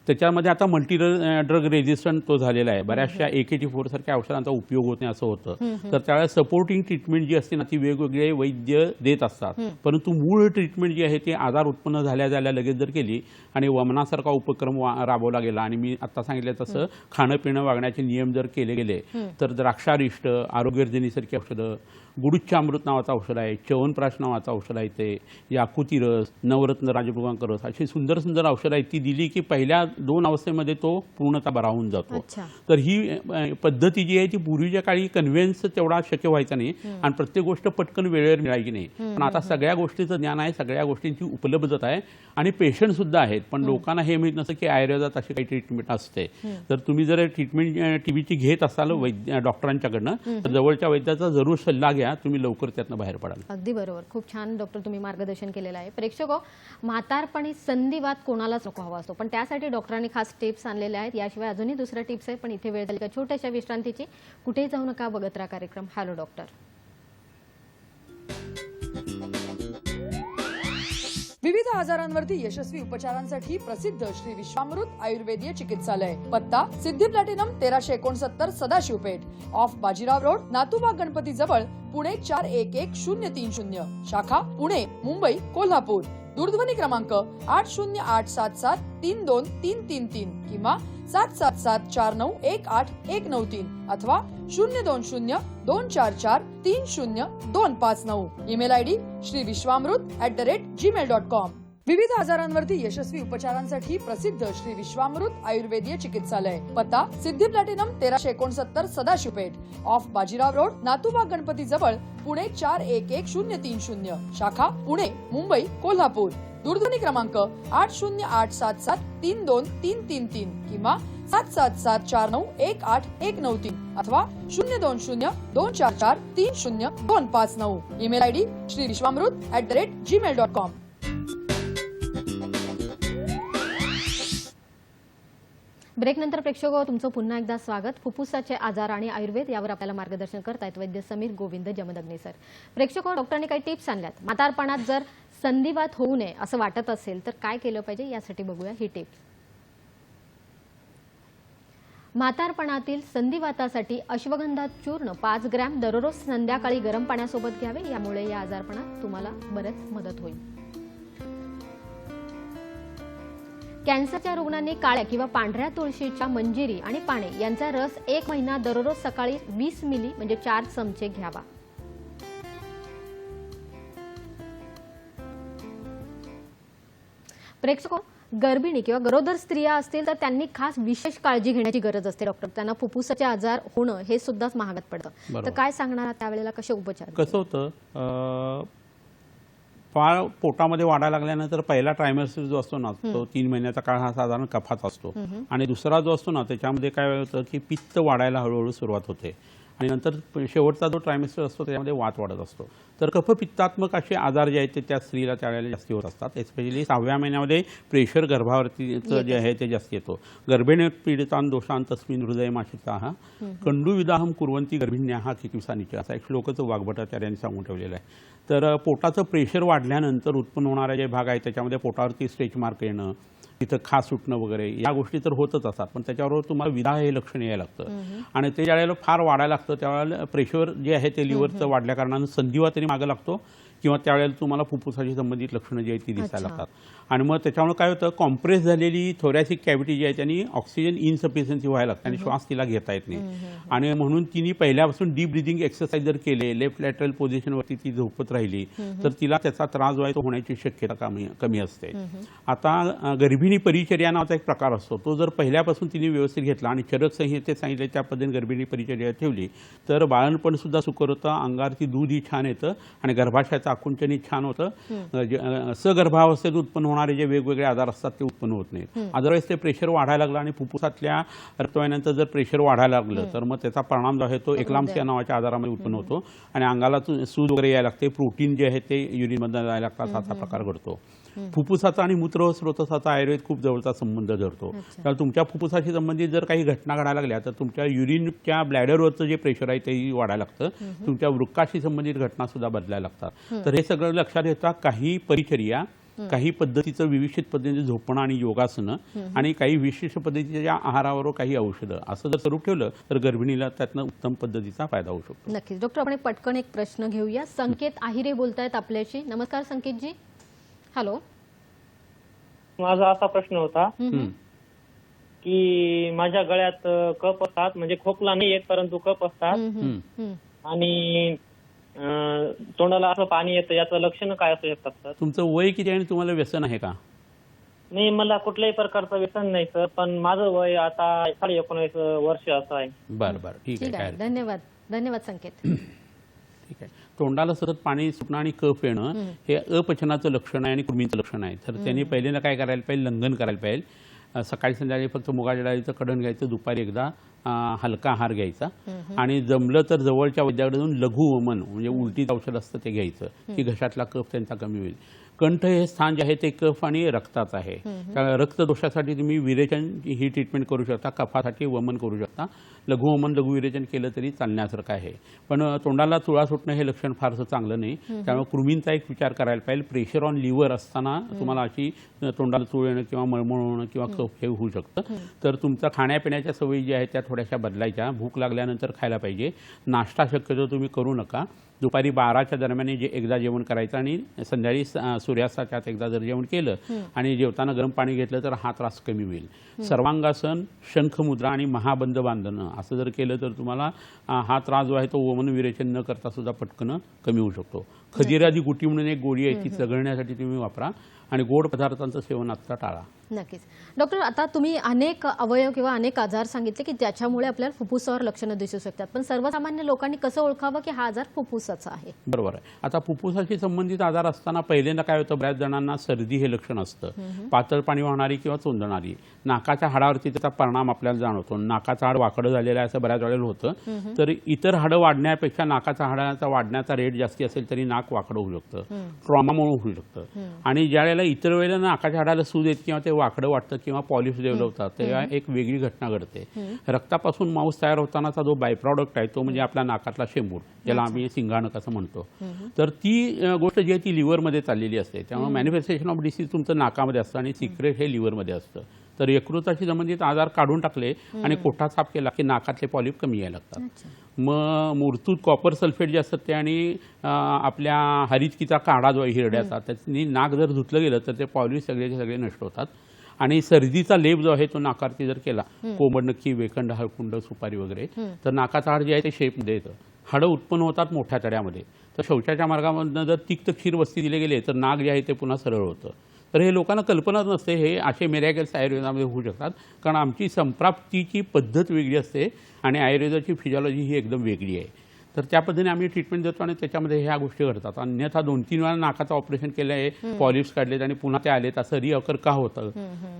त्याच्यामध्ये आता मल्टी ड्रग रेझिस्टंट तो झालेला आहे. बऱ्याचशा AK-84 सारख्या औषधांचा उपयोग होत नाही असं होतं. तर त्यावेळेस सपोर्टिंग ट्रीटमेंट जी असते ना ती वेगवेगळे वैद्य देत असतात, परंतु मूळ ट्रीटमेंट जी आहे ती आजार उत्पन्न झाल्या लगेच जर केली आणि वमनासारखा उपक्रम राबवला गेला आणि मी आता सांगितलं तसं खाणं पिणं वागण्याचे नियम जर केले गेले तर द्राक्षारिष्ट, आरोग्यवर्धिनीसारखी औषधं, गुडुच्चामृत नावाचं औषध आहे, च्यवनप्राश नावाचं औषध आहे, ते याकुती रस, नवरत्न राजभोगांक रस, अशी सुंदर सुंदर औषधं आहेत. ती दिली की पहिल्या 2 अवस्थेमध्ये तो पूर्णतः बरा होऊन जातो. तर ही पद्धती जी आहे ती पूर्वीच्या काळी कन्व्हेन्स तेवढा शक्य व्हायचा नाही आणि प्रत्येक गोष्ट पटकन वेळेवर मिळायची नाही. पण आता सगळ्या गोष्टीचं ज्ञान आहे, सगळ्या गोष्टींची उपलब्धता आहे आणि पेशंट सुद्धा आहेत. पण लोकांना हे माहीत नसतं की आयुर्वेदात अशी काही ट्रीटमेंट असते. तर तुम्ही जर ट्रीटमेंट टीबीची घेत असाल डॉक्टरांच्याकडनं तर जवळच्या वैद्याचा जरूर सल्ला घ्या, तुम्ही लवकर त्यातनं बाहेर पडाल. अगदी बरोबर. खूप छान डॉक्टर तुम्ही मार्गदर्शन केलेलं आहे. प्रेक्षको, म्हातारपणी संधिवात कोणालाच नको हवा असतो, पण त्यासाठी डॉक्टरांनी खास टिप्स आणलेल्या आहेत. याशिवाय अजूनही दुसऱ्या टिप्स आहेत, पण इथे वेळ झाली का छोट्याशा विश्रांतीची. कुठेही जाऊ नका, बघत राहा कार्यक्रम हॅलो डॉक्टर. विविध आजारांवरती यशस्वी उपचारांसाठी प्रसिद्ध श्री विश्वामृत आयुर्वेदीय चिकित्सालय. पत्ता Siddhi platinum 1369 Sadashivpeth, off Bajirao road, Natubag Ganpati जवळ, पुणे 411030. शाखा पुणे, मुंबई, कोल्हापूर. दूरध्वनी क्रमांक 8087732333 किंवा 7774918193 अथवा 02024430259. Email ID श्रीविश्वामृत@gmail.com. विविध आजारांवरती यशस्वी उपचारांसाठी प्रसिद्ध श्री विश्वामृत आयुर्वेदीय चिकित्सालय. पत्ता Siddhi platinum 1369 Sadashivpeth, off Bajirao road, Natubag Ganpati जवळ, पुणे 411030. शाखा पुणे, मुंबई, कोल्हापूर. दूरध्वनी क्रमांक 8087732333 किंवा 7774918193 अथवा 02024430259. Email ID श्रीविश्वामृत@gmail.com. ब्रेकनंतर प्रेक्षको, तुमचं पुन्हा एकदा स्वागत. फुफ्फुसाचे आजार आणि आयुर्वेद यावर आपल्याला मार्गदर्शन करतायत वैद्य समीर गोविंद जमदग्नी सर. प्रेक्षको, डॉक्टरांनी काही टिप्स आणल्यात. म्हातारपणात जर संधिवात होऊ नये असं वाटत असेल तर काय केलं पाहिजे, यासाठी बघूया ही टिप्स. म्हातारपणातील संधिवातासाठी अश्वगंधा चूर्ण 5 ग्रॅम दररोज संध्याकाळी गरम पाण्यासोबत घ्यावे. यामुळे या आजारपणात तुम्हाला बरेच मदत होईल. कॅन्सरच्या रुग्णांनी काळ्या किंवा पांढऱ्या तुळशीच्या मंजिरी आणि पाने यांचा रस 1 महिना दररोज सकाळी 20 मिली म्हणजे 4 चमचे घ्यावा. प्रेक्षको, गर्भिणी किंवा गरोदर स्त्रिया असतील तर त्यांनी खास विशेष काळजी घेण्याची गरज असते डॉक्टर. त्यांना फुफ्फुसाचे आजार होणं हे सुद्धाच महागात पडतं. तर काय सांगणार त्यावेळेला कसे उपचार? कसं होतं, बाळ पोटामध्ये वाढायला लागल्यानंतर पहिला ट्रायमेस्टर जो असतो ना तो 3 महिन्याचा काळ हा साधारण कफाचा असतो आणि दुसरा जो असतो ना त्याच्यामध्ये काय होतं की पित्त वाढायला हळूहळू सुरुवात होते आणि नंतर शेवटचा जो ट्रायमेस्टर असतो त्याच्यामध्ये वात वाढत असतो. तर कफपित्तात्मक असे आजार जे आहेत ते त्या स्त्रीला त्यावेळेला जास्ती होत असतात. एस्पेशली 6व्या महिन्यामध्ये प्रेशर गर्भावरतीचं जे आहे ते जास्त येतो. गर्भिणी पीडितान दोषांत तस्मिन् हृदयमाशिताः कंडुविदाहम कुर्वन्ति गर्भिण्याः किंसानिच, असा एक श्लोकचं वाग्भटाचार्यांनी सांगून ठेवलेलं आहे. तर पोटाचं प्रेशर वाढल्यानंतर उत्पन्न होणारे जे भाग आहेत त्याच्यामध्ये पोटावरती स्ट्रेच मार्क येणं, तिथं खास सुटणं वगैरे या गोष्टी तर होतच असतात. पण त्याच्याबरोबर तुम्हाला विदाह हे लक्षण यायला लागतं आणि ते ज्यावेळेला फार वाढायला लागतं त्यावेळेला प्रेशर जे आहे ते लिव्हरचं वाढल्या कारणानं संधिवाताने मागं लागतो किंवा त्यावेळेला तुम्हाला फुफ्फुसाशी संबंधित लक्षणं जी आहेत ती दिसायला लागतात. आणि मग त्याच्यामुळे काय होतं, कॉम्प्रेस झालेली थोरॅसिक कॅव्हिटी जी आहे त्यांनी ऑक्सिजन इनसफिशियन्सी व्हायला लागते आणि श्वास तिला घेता येत नाही. आणि म्हणून तिने पहिल्यापासून डीप ब्रिदिंग एक्सरसाइज जर केले, लेफ्ट लॅटरल पोझिशनवरती ती झोपत राहिली तर तिला त्याचा त्रास जो आहे तो होण्याची शक्यता कमी असते. आता गर्भिणी परिचर्या नावाचा एक प्रकार असतो, तो जर पहिल्यापासून तिने व्यवस्थित घेतला आणि चरक संहितेत सांगितले त्या पद्धतीने गर्भिणी परिचर्या ठेवली तर बाळणपण सुद्धा सुकर होतं, अंगावरती दूधही छान येतं आणि गर्भाशयाचा आकुंचनित छान होतं. सगर्भावस्थेत उत्पन्न होणारे जे वेगवेगळे आजार असतात ते उत्पन्न होत नाहीत. अदरवाईज ते प्रेशर वाढायला लागलं आणि फुफ्फुसातल्या रक्तवाहिन्यांचं जर प्रेशर वाढायला लागलं तर मग त्याचा परिणाम जो आहे तो एक्लाम्प्सिया नावाच्या आजारामध्ये उत्पन्न होतो आणि अंगाला सूज वगैरे यायला लागते. प्रोटीन जे आहे ते युरिनमधून जायला लागतात, असा प्रकार घडतो. फुफ्फुसाचा आणि मूत्र स्रोताचा आयुर्वेद खूप जवळचा संबंध धरतो. तर तुमच्या फुफ्फुसाशी संबंधित जर काही घटना घडायला लागल्या तर तुमच्या युरिनच्या ब्लॅडरवरचं जे प्रेशर आहे तेही वाढायला लागतं. तुमच्या वृक्काशी संबंधित घटना सुद्धा बदलायला लागतात. तर हे सगळं लक्षात घेता काही परिचर्या, काही पद्धतीचं विशिष्ट पद्धतीने झोपणं आणि योगासनं आणि काही विशिष्ट पद्धतीच्या आहारावर काही औषधं असं जर सुरू ठेवलं तर गर्भिणीला त्यातनं उत्तम पद्धतीचा फायदा होऊ शकतो. नक्कीच. डॉक्टर, आपण एक पटकन एक प्रश्न घेऊया. संकेत आहिरे बोलतायत आपल्याशी. नमस्कार संकेतजी. हॅलो. माझा असा प्रश्न होता की माझ्या गळ्यात कप असतात, म्हणजे खोकला नाही येत परंतु कप असतात आणि तोंडाला असं पाणी येतं. याचं लक्षण काय असू शकतात सर? तुमचं वय किती आणि तुम्हाला व्यसन आहे का? नाही, मला कुठल्याही प्रकारचं व्यसन नाही सर, पण माझं वय आता 19 वर्ष असं आहे. बरं बरं, ठीक आहे. धन्यवाद. धन्यवाद संकेत. ठीक आहे. तोंडाला सतत पाणी सुटणं आणि कफ येणं हे अपचनाचं लक्षण आहे आणि कृमीचं लक्षण आहे. तर त्यांनी पहिल्यांदा काय करायला पाहिजे, लंघन करायला पाहिजे. सकाळी संध्याकाळी फक्त मुगाच्या डाळीचं कडण घ्यायचं, दुपारी एकदा हलका आहार घ्यायचा आणि जमलं तर जवळच्या वैद्याकडे जाऊन लघु वमन म्हणजे उलटीचं औषध असतं ते घ्यायचं की घशातला कफ त्यांचा कमी होईल. कंठ हे स्थान जे आहे ते कफ आणि रक्ताचं आहे. त्या रक्तदोषासाठी तुम्ही विरेचन ही ट्रीटमेंट करू शकता, कफासाठी वमन करू शकता. लघु वमन, लघु विरेचन केलं तरी चालण्यासारखं आहे. पण तोंडाला तुळा सुटणं हे लक्षण फारसं चांगलं नाही. त्यामुळे कृमींचा एक विचार करायला पाहिजे. प्रेशर ऑन लिव्हर असताना तुम्हाला अशी तोंडाला तुळ येणं किंवा मळमळ होणं किंवा कफ हे होऊ शकतं. तर तुमचा खाण्यापिण्याच्या सवयी ज्या आहेत त्या थोड्याशा बदलायच्या. भूक लागल्यानंतर खायला पाहिजे. नाश्ता शक्यतो तुम्ही करू नका. दुपारी 12च्या दरम्यान जे एकदा जेवण करायचं आणि संध्याकाळी सूर्यास्ताच्या आत एकदा जर जेवण केलं आणि जेवताना गरम पाणी घेतलं तर हा त्रास कमी होईल. सर्वांगासन, शंखमुद्रा आणि महाबंध बांधणं असं जर केलं तर तुम्हाला हा त्रास जो आहे तो वमन विरेचन न करता सुद्धा पटकन कमी होऊ शकतो. खजिरादी गुटी म्हणून एक गोळी आहे ती चघळण्यासाठी तुम्ही वापरा आणि गोड पदार्थांचं सेवन आता टाळा. नक्कीच. डॉक्टर, आता तुम्ही अनेक अवयव किंवा अनेक आजार सांगितले की ज्याच्यामुळे आपल्याला फुफ्फुसावर लक्षणं दिसू शकतात, पण सर्वसामान्य लोकांनी कसं ओळखावं की हा आजार फुफ्फुसाचा आहे? बरोबर आहे. आता फुफ्फुसाशी संबंधित आजार असताना पहिल्यांदा काय होतं, बऱ्याच जणांना सर्दी हे लक्षण असतं. पातळ पाणी वाहणारी किंवा चोंदणारी. नाकाच्या हाडावरती त्याचा परिणाम आपल्याला जाणवतो. नाकाचं हाड वाकडं झालेलं आहे असं बऱ्याच वेळेला होतं. तर इतर हाडं वाढण्यापेक्षा नाकाच्या हाडाचा वाढण्याचा रेट जास्ती असेल तरी नाक वाकडं होऊ शकतं, ट्रॉमामुळे होऊ शकतं. आणि ज्या वेळेला इतर वेळेला नाकाच्या हाडाला सूज येते किंवा ते वाकडं वाटतं किंवा पॉलिश डेव्हलप तेव्हा एक वेगळी घटना घडते. रक्तापासून मांस तयार होतानाचा जो बाय प्रॉडक्ट आहे तो म्हणजे आपल्या नाकातला शेंबूड, ज्याला आम्ही सिंगाणक असं म्हणतो. तर ती गोष्ट जी आहे ती लिव्हरमध्ये चाललेली असते. त्यामुळे मॅनिफेस्टेशन ऑफ डिसीज तुमचं नाकामध्ये असतं आणि सिक्रेट हे लिव्हरमध्ये असतं. तर यकृताशी संबंधित आजार काढून टाकले आणि कोठा साफ केला की नाकातले पॉलिप कमी यायला लागतात. मग मूर्तूत कॉपर सल्फेट जे असतात ते आणि आपल्या हरितकीचा काढा जो आहे हिरड्याचा, त्यानी नाक जर धुतलं गेलं तर ते पॉलिप सगळेचे सगळे नष्ट होतात. आणि सर्दीचा लेप जो आहे तो नाकावरती जर केला, कोंबड नक्की, वेखंड, हळकुंड, सुपारी वगैरे, तर नाकाचं हाड जे आहे ते शेपमध्ये येतं. हाडं उत्पन्न होतात मोठ्या तड्यामध्ये. तर शौचाच्या मार्गामधनं जर तिक्त क्षीर वस्ती दिले गेले तर नाक जे आहे ते पुन्हा सरळ होतं. तर हे लोकांना कल्पनाच नसते. हे असे मिरॅकल्स आयुर्वेदामध्ये होऊ शकतात कारण आमची संप्राप्तीची पद्धत वेगळी असते आणि आयुर्वेदाची फिजिओलॉजी ही एकदम वेगळी आहे. तर त्या पद्धतीने आम्ही ट्रीटमेंट देतो आणि त्याच्यामध्ये ह्या गोष्टी घडतात. अन्यथा 2-3 वेळा नाकाचं ऑपरेशन केलं आहे, पॉलिप्स काढलेत आणि पुन्हा ते आलेत, असं रिअकर का होतं?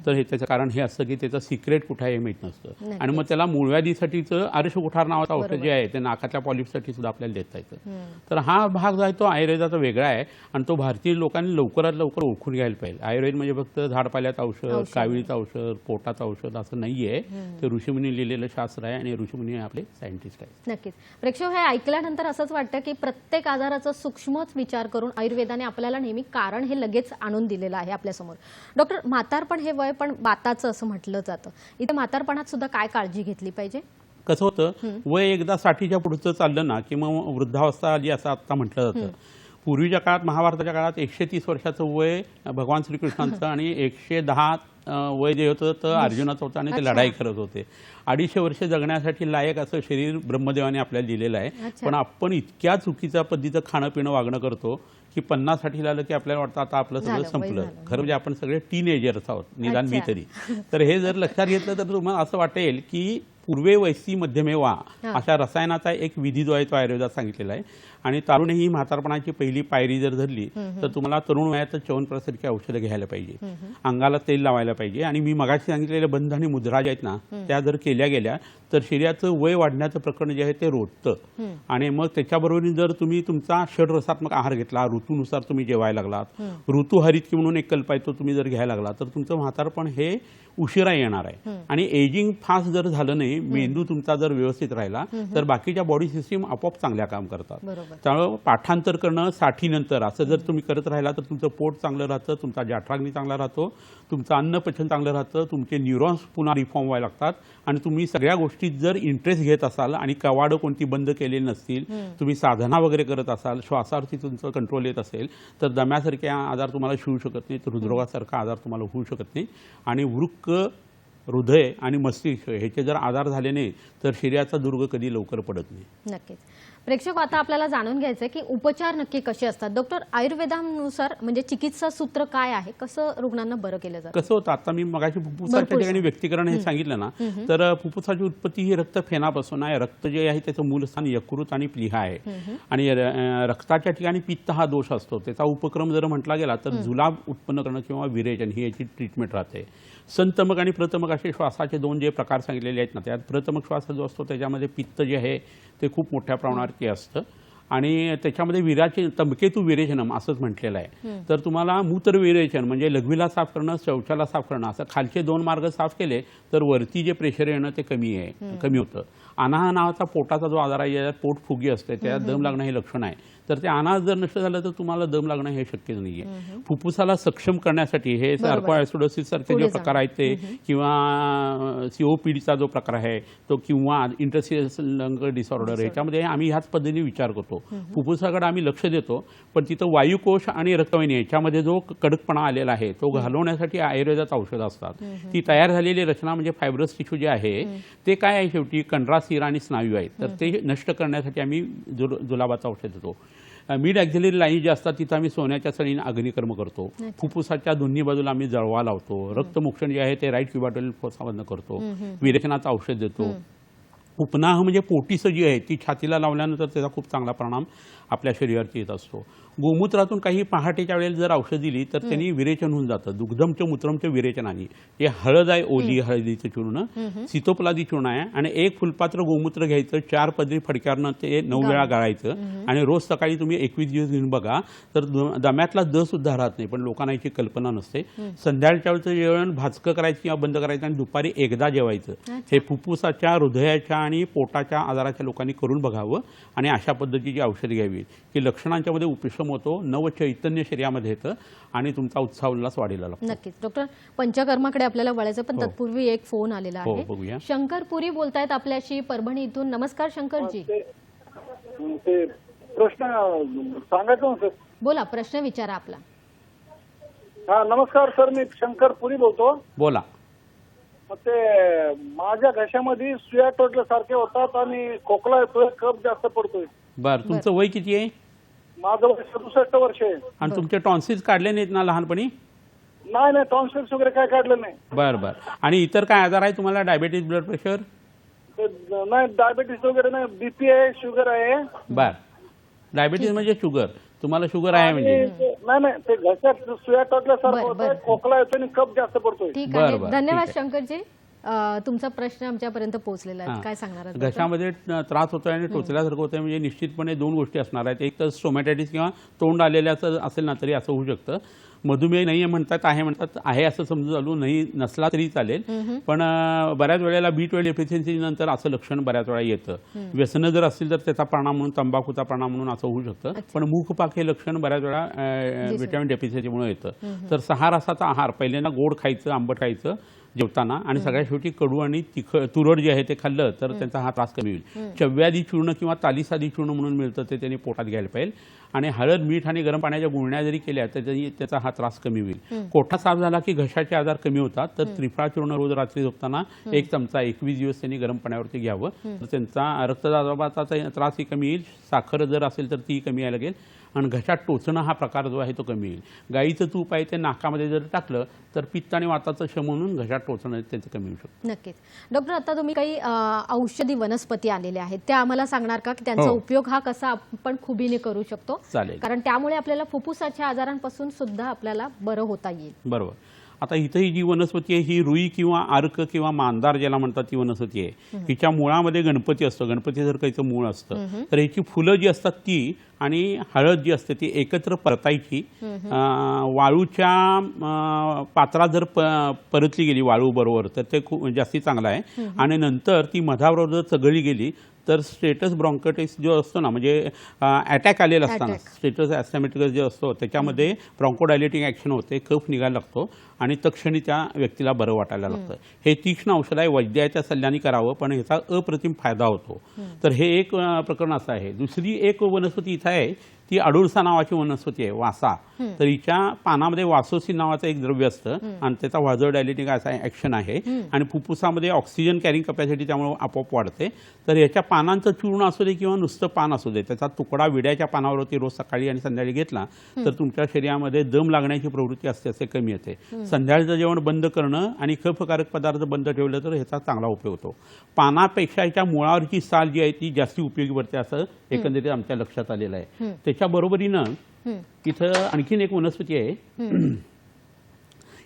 तर हे त्याचं कारण हे असतं की त्याचं सिक्रेट कुठं आहे हे माहीत नसतं. आणि मग त्याला मूळव्याधीसाठीचं आर्षकुठार नावाचं औषध जे आहे ते नाकातल्या पॉलिप्ससाठी सुद्धा आपल्याला देता येतं. तर हा भाग जो आहे तो आयुर्वेदाचा वेगळा आहे आणि तो भारतीय लोकांनी लवकरात लवकर ओळखून घ्यायला पाहिजे. आयुर्वेद म्हणजे फक्त झाडपाल्याचं औषध, काविळीचं औषध, पोटाचं औषध असं नाही आहे. ते ऋषीमुनी लिहिलेलं शास्त्र आहे आणि ऋषीमुनी आपले सायंटिस्ट आहेत. नक्कीच. प्रेक्षक, हे ऐकल्यानंतर असंच वाटतं की प्रत्येक आजाराचा सूक्ष्मच विचार करून आयुर्वेदाने आपल्याला नेहमी कारण हे लगेच आणून दिलेलं आहे आपल्यासमोर. डॉक्टर, म्हातारपण हे वय पण बाताचं असं म्हटलं जातं. इथे म्हातारपणात सुद्धा काय काळजी घेतली पाहिजे? कसं होतं, वय एकदा 60च्या पुढचं चाललं ना की मग वृद्धावस्था आली असं आता म्हटलं जातं. पूर्वीच्या काळात, महाभारताच्या काळात 130 वर्षाचं वय भगवान श्रीकृष्णांचं आणि 110 वय जे होतं तर अर्जुनाचं होतं आणि ते लढाई करत होते. 250 वर्ष जगण्यासाठी लायक असं शरीर ब्रह्मदेवाने आपल्याला दिलेलं आहे. पण आपण इतक्या चुकीच्या पद्धतीचं खाणं पिणं वागणं करतो की 50-60 आलं की आपल्याला वाटतं आता आपलं सगळं संपलं. खरं म्हणजे आपण सगळे टीनेजर्स आहोत, निदान मी तरी. तर हे जर लक्षात घेतलं तर तुम्हाला असं वाटेल की पूर्वे वैसी मध्यमे वा अशा रसायनाचा एक विधी जो आहे तो आयुर्वेदात सांगितलेला आहे. आणि तारुण्य ही म्हातारपणाची पहिली पायरी जर धरली तर तुम्हाला तरुण वयातच च्यवनप्रसारखी औषधं घ्यायला पाहिजे, अंगाला तेल लावायला पाहिजे. आणि मी मगाशी सांगितलेले बंध आणि मुद्रा ज्या आहेत ना त्या जर केल्या गेल्या तर शरीराचं वय वाढण्याचं प्रकरण जे आहे ते रोधतं. आणि मग त्याच्याबरोबर जर तुम्ही तुमचा षडरसात्मक आहार घेतला, ऋतूनुसार तुम्ही जेवायला लागलात, ऋतुहरित म्हणून एक कल्प आहे तो तुम्ही जर घ्यायला लागला तर तुमचं म्हातारपण हे उशिरा येणार आहे. आणि एजिंग फास्ट जर झालं नाही, मेंदू तुमचा जर व्यवस्थित राहिला तर बाकीच्या बॉडी सिस्टीम आपोआप चांगल्या काम करतात. त्यामुळे पाठांतर करणं 60 नंतर असं जर तुम्ही करत राहिला तर तुमचं पोट चांगलं राहतं, तुमचा जठराग्नी चांगला राहतो, तुमचं अन्नपचन चांगलं राहतं, तुमचे न्यूरॉन्स पुन्हा रिफॉर्म व्हायला लागतात. आणि तुम्ही सगळ्या गोष्टीत जर इंटरेस्ट घेत असाल आणि कवाडं कोणती बंद केलेली नसतील, तुम्ही साधना वगैरे करत असाल, श्वासावरती तुमचं कंट्रोल येत असेल तर दम्यासारखे आजार तुम्हाला शिवू शकत नाही, तर हृदरोगासारखा आजार तुम्हाला होऊ शकत नाही. आणि वृक्क, हृदय आणि मस्तिष्क ह्याचे जर आजार झाले नाही तर शरीराचा दुर्ग कधी लवकर पडत नाही. नक्कीच. प्रेक्षक, आता आपल्याला जाणून घ्यायचं आहे की उपचार नक्की कसे असतात. डॉक्टर, आयुर्वेदानुसार म्हणजे चिकित्सा सूत्र काय आहे, कसं रुग्णांना बरं केलं जातं? कसं होतं, आता मी मगाशी फुफ्फुसाच्या ठिकाणी व्यक्तीकरण हे सांगितलं ना, तर फुफ्फुसाची उत्पत्ती ही रक्तफेनापासून आहे. रक्त जे आहे त्याचं मूलस्थान यकृत आणि प्लीहा आहे. आणि रक्ताच्या ठिकाणी पित्त हा दोष असतो. त्याचा उपक्रम जर म्हटला गेला तर जुलाब उत्पन्न करणं किंवा विरेचन ही याची ट्रीटमेंट राहते. संतमक आणि प्रथमक असे श्वासाचे दोन जे प्रकार सांगितलेले आहेत ना, त्यात प्रथमक श्वास जो असतो त्याच्यामध्ये पित्त जे आहे ते खूप मोठ्या प्रमाणावरती असतं. आणि त्याच्यामध्ये तंबकेतू विरेचनम असंच म्हटलेलं आहे. तर तुम्हाला मूत्र विरेचन म्हणजे लघवीला साफ करणं, शौचाला साफ करणं, असं खालचे 2 मार्ग साफ केले तर वरती जे प्रेशर येणं ते कमी होतं. अनाह नावाचा पोटाचा जो आजार आहे, ज्यात पोट फुगी असते, त्यात दम लागणं हे लक्षण आहे. तर ते अनाह जर नष्ट झालं तर तुम्हाला दम लागणं हे शक्यच नाहीये. फुफ्फुसाला सक्षम करण्यासाठी हे सार्कोॲसिडोसिस सारखे जे प्रकार आहेत ते, किंवा COPDचा जो प्रकार आहे तो, किंवा इंटरस्टिशियल लंग डिसऑर्डर, ह्याच्यामध्ये आम्ही ह्याच पद्धतीने विचार करतो. फुफ्फुसाकडे आम्ही लक्ष देतो, पण तिथं वायुकोश आणि रक्तवाहिनी याच्यामध्ये जो कडकपणा आलेला आहे तो घालवण्यासाठी आयुर्वेदात औषधं असतात. ती तयार झालेली रचना म्हणजे फायब्रस टिश्यू जे आहे ते काय आहे, शेवटी कंडरा, सिरा आणि स्नायू आहेत. तर ते नष्ट करण्यासाठी आम्ही जुलाबाचं औषध देतो. मिड ॲक्झिलरी लाईन जे असतात तिथं आम्ही सोन्याच्या सळीने अग्निकर्म करतो. फुफ्फुसाच्या दोन्ही बाजूला आम्ही जळवा लावतो. रक्तमोक्षण जे आहे ते राईट क्युबाटोरियल फोसामधनं करतो. विरेचनाचं औषध देतो. उपनाह म्हणजे पोटीस जी आहे ती छातीला लावल्यानंतर त्याचा खूप चांगला परिणाम आपल्या शरीरावरती येत असतो. गोमूत्रातून काही पहाटेच्या वेळेला जर औषध दिली तर त्यांनी विरेचन होऊन जातं. दुग्धमचं मूत्रमचं विरेचनाने. हे हळद आहे, ओली हळदीचं चूर्ण, सीतोपलादी चूर्ण आहे, आणि 1 फुलपात्र गोमूत्र घ्यायचं, 4 पदरी फडक्यावरनं ते 9 वेळा गाळायचं, आणि रोज सकाळी तुम्ही 21 दिवस घेऊन बघा तर दम्यातला द सुद्धा राहत नाही. पण लोकांना याची कल्पना नसते. संध्याकाळच्या वेळचं जेवण भाजकं करायचं किंवा बंद करायचं आणि दुपारी एकदा जेवायचं. हे फुफ्फुसाच्या, हृदयाच्या आणि पोटाच्या आजाराच्या लोकांनी करून बघावं आणि अशा पद्धतीची औषधं घ्यावी की लक्षणांच्या मध्ये उपशम होतो, नव चैतन्य शरीरामध्ये येतं आणि तुमचा उत्साह उल्हास वाढीला लागतो. नक्कीच. डॉक्टर, पंचकर्माकडे आपल्याला वळायचं, पण तत्पूर्वी एक फोन आलेला आहे. बघूया. शंकर पुरी बोलतायत आपल्याशी परभणी इथून. नमस्कार शंकरजी. ते प्रश्न सांगायचं होतं. बोला, प्रश्न विचारा आपला. हा, नमस्कार सर, मी शंकर पुरी बोलतो. बोला. ते माझ्या घशामध्ये सुया टोटल्यासारखे होतात आणि खोकला येतोय, कफ जास्त पडतोय. बरं, तुमचं वय किती आहे? माझं वय 67 वर्ष आहे. आणि तुमचे टॉन्सिल्स काढले नाहीत ना लहानपणी? नाही, टॉन्सिल्स वगैरे काय काढलं नाही. बरं बरं. आणि इतर काय आजार आहे तुम्हाला? Diabetes, blood pressure? नाही, डायबिटीस वगैरे नाही. बीपी आहे, शुगर आहे. बरं. डायबिटीज म्हणजे शुगर. तुम्हाला शुगर आहे म्हणजे? नाही, ते घशात सुया टोटल्यासारखं होतंय, खोकला येतोय आणि कफ जास्त पडतोय. ठीक आहे, धन्यवाद शंकरजी. तुमचा प्रश्न आमच्यापर्यंत पोहोचलेला आहे. काय सांगणार आहात? घशामध्ये त्रास होतोय आणि टोचल्यासारखं होतंय म्हणजे निश्चितपणे 2 गोष्टी असणार आहेत. एक तर स्टोमॅटायटिस किंवा तोंड आलेल्याचं असेल ना तरी असं होऊ शकतं. मधुमेह नाही म्हणतात, आहे म्हणतात, आहे असं समजून चालू, नाही नसला तरी चालेल. पण बऱ्याच वेळेला B12 डेफिशियन्सी नंतर असं लक्षण बऱ्याच वेळा येतं. व्यसनं जर असतील तर त्याचा परिणाम म्हणून, तंबाखूचा परिणाम म्हणून असं होऊ शकतं. पण मुखपाक हे लक्षण बऱ्याच वेळा व्हिटॅमिन डेफिशियन्सीमुळे येतं. तर 6 रसाचा आहार, पहिल्यांदा गोड खायचं, आंबट खायचं जेवताना, आणि सगळ्यात शेवटी कडू आणि तुरट जे आहे ते खाल्लं तर त्यांचा हा त्रास कमी होईल. चव्यादी चूर्ण किंवा तालीसादी चूर्ण म्हणून मिळतं ते त्यांनी पोटात घ्यायला पाहिजे. आणि हळद, मीठ आणि गरम पाण्याच्या गुळण्या जरी केल्या तर त्याचा हा त्रास कमी होईल. कोठा साफ झाला की घशाचे आजार कमी होतात. तर त्रिफळा चूर्ण रोज रात्री झोपताना 1 चमचा 21 दिवस त्यांनी गरम पाण्यावरती घ्यावं. तर त्यांचा रक्तदाबाचा त्रासही कमी येईल. साखर जर असेल तर ती कमी यायला लागेल. आणि घशात टोचणं हा प्रकार जो आहे तो कमी होईल. गाईचं तूप आहे ते नाकामध्ये जर टाकलं तर पित्त आणि वाताचं शम म्हणून घशात टोचणं त्याचं कमी होऊ शकतं. नक्कीच. डॉक्टर, आता तुम्ही काही औषधी वनस्पती आलेल्या आहेत त्या आम्हाला सांगणार का की त्यांचा हो. उपयोग हा कसा आपण खुबीने करू शकतो? चालेल. कारण त्यामुळे आपल्याला फुफ्फुसाच्या आजारांपासून सुद्धा आपल्याला बरं होता येईल. बरोबर. आता इथं ही जी वनस्पती आहे ही रुई किंवा अर्क किंवा मांदार ज्याला म्हणतात ती वनस्पती आहे. हिच्या मुळामध्ये गणपती असतो, गणपती सारखं मूळ असतं. तर ह्याची फुलं जी असतात ती आणि हळद जी असते ती एकत्र परतायची. वाळूच्या पात्रात जर परतली गेली वाळू बरोबर तर ते खूप जास्ती चांगलं आहे. आणि नंतर ती मधाबरोबर जर चघळली गेली तर स्टेटस ब्रॉन्कायटिस जो असतो ना, म्हणजे अटॅक आलेला असताना स्टेटस ॲस्थमॅटिकस जो असतो त्याच्यामध्ये ब्रॉन्कोडायलेटिंग ॲक्शन होते, कफ निघायला लागतो आणि तत्क्षणी त्या व्यक्तीला बरं वाटायला लागतं. हे तीक्ष्ण औषध आहे, वैद्याच्या सल्ल्याने करावं, पण ह्याचा अप्रतिम फायदा होतो. तर हे एक प्रकरण असं आहे. दुसरी एक वनस्पती इथं आहे ती अडुळसा नावाची वनस्पती आहे, वासा. तर हिच्या पानामध्ये वासोसिन नावाचं एक द्रव्य असतं आणि त्याचा वाजळ डायलेटिंग असा ॲक्शन आहे आणि फुफ्फुसामध्ये ऑक्सिजन कॅरिंग कपॅसिटी त्यामुळे आपोआप वाढते. तर याच्या पानांचं चूर्ण असू दे किंवा नुसतं पान असू दे, त्याचा तुकडा विड्याच्या पानावरती रोज सकाळी आणि संध्याकाळी घेतला तर तुमच्या शरीरामध्ये दम लागण्याची प्रवृत्ती असते असे कमी येते. संध्याकाळचं जेवण बंद करणं आणि कफकारक पदार्थ बंद ठेवलं तर ह्याचा चांगला उपयोग होतो. पानापेक्षा याच्या मुळावरची साल जी आहे ती जास्ती उपयोगी पडते असं एकंदरीत आमच्या लक्षात आलेलं आहे. त्याच्या बरोबरीनं इथं आणखीन एक वनस्पती आहे,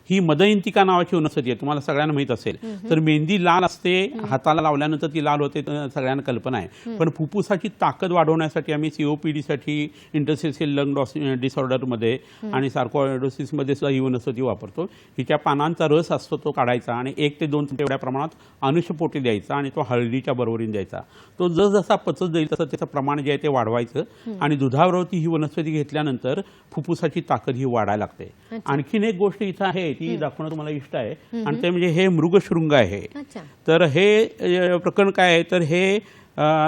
ही मदयंतिका नावाची वनस्पती आहे. तुम्हाला सगळ्यांना माहित असेल. तर मेहंदी लाल असते, हाताला लावल्यानंतर ती लाल होते, सगळ्यांना कल्पना आहे. पण फुफ्फुसाची ताकद वाढवण्यासाठी आम्ही COPD-साठी, इंटरस्टिशियल लंग डिसऑर्डरमध्ये आणि सार्कोइडोसिसमध्ये सुद्धा ही वनस्पती वापरतो. हिच्या पानांचा रस असतो तो काढायचा आणि 1 ते 2 चमचे एवढ्या प्रमाणात अनुषपोटी द्यायचा आणि तो हळदीच्या बरोबरीने द्यायचा. तो जसा पचत जाईल तसं त्याचं प्रमाण जे आहे ते वाढवायचं आणि दुधाबरोबर ही वनस्पती घेतल्यानंतर फुफ्फुसाची ताकद ही वाढायला लागते. आणखीन एक गोष्ट इथं आहे ती दाखवणं तुम्हाला इष्ट आहे आणि ते म्हणजे हे मृगशृंग आहे. तर हे प्रकरण काय आहे, तर हे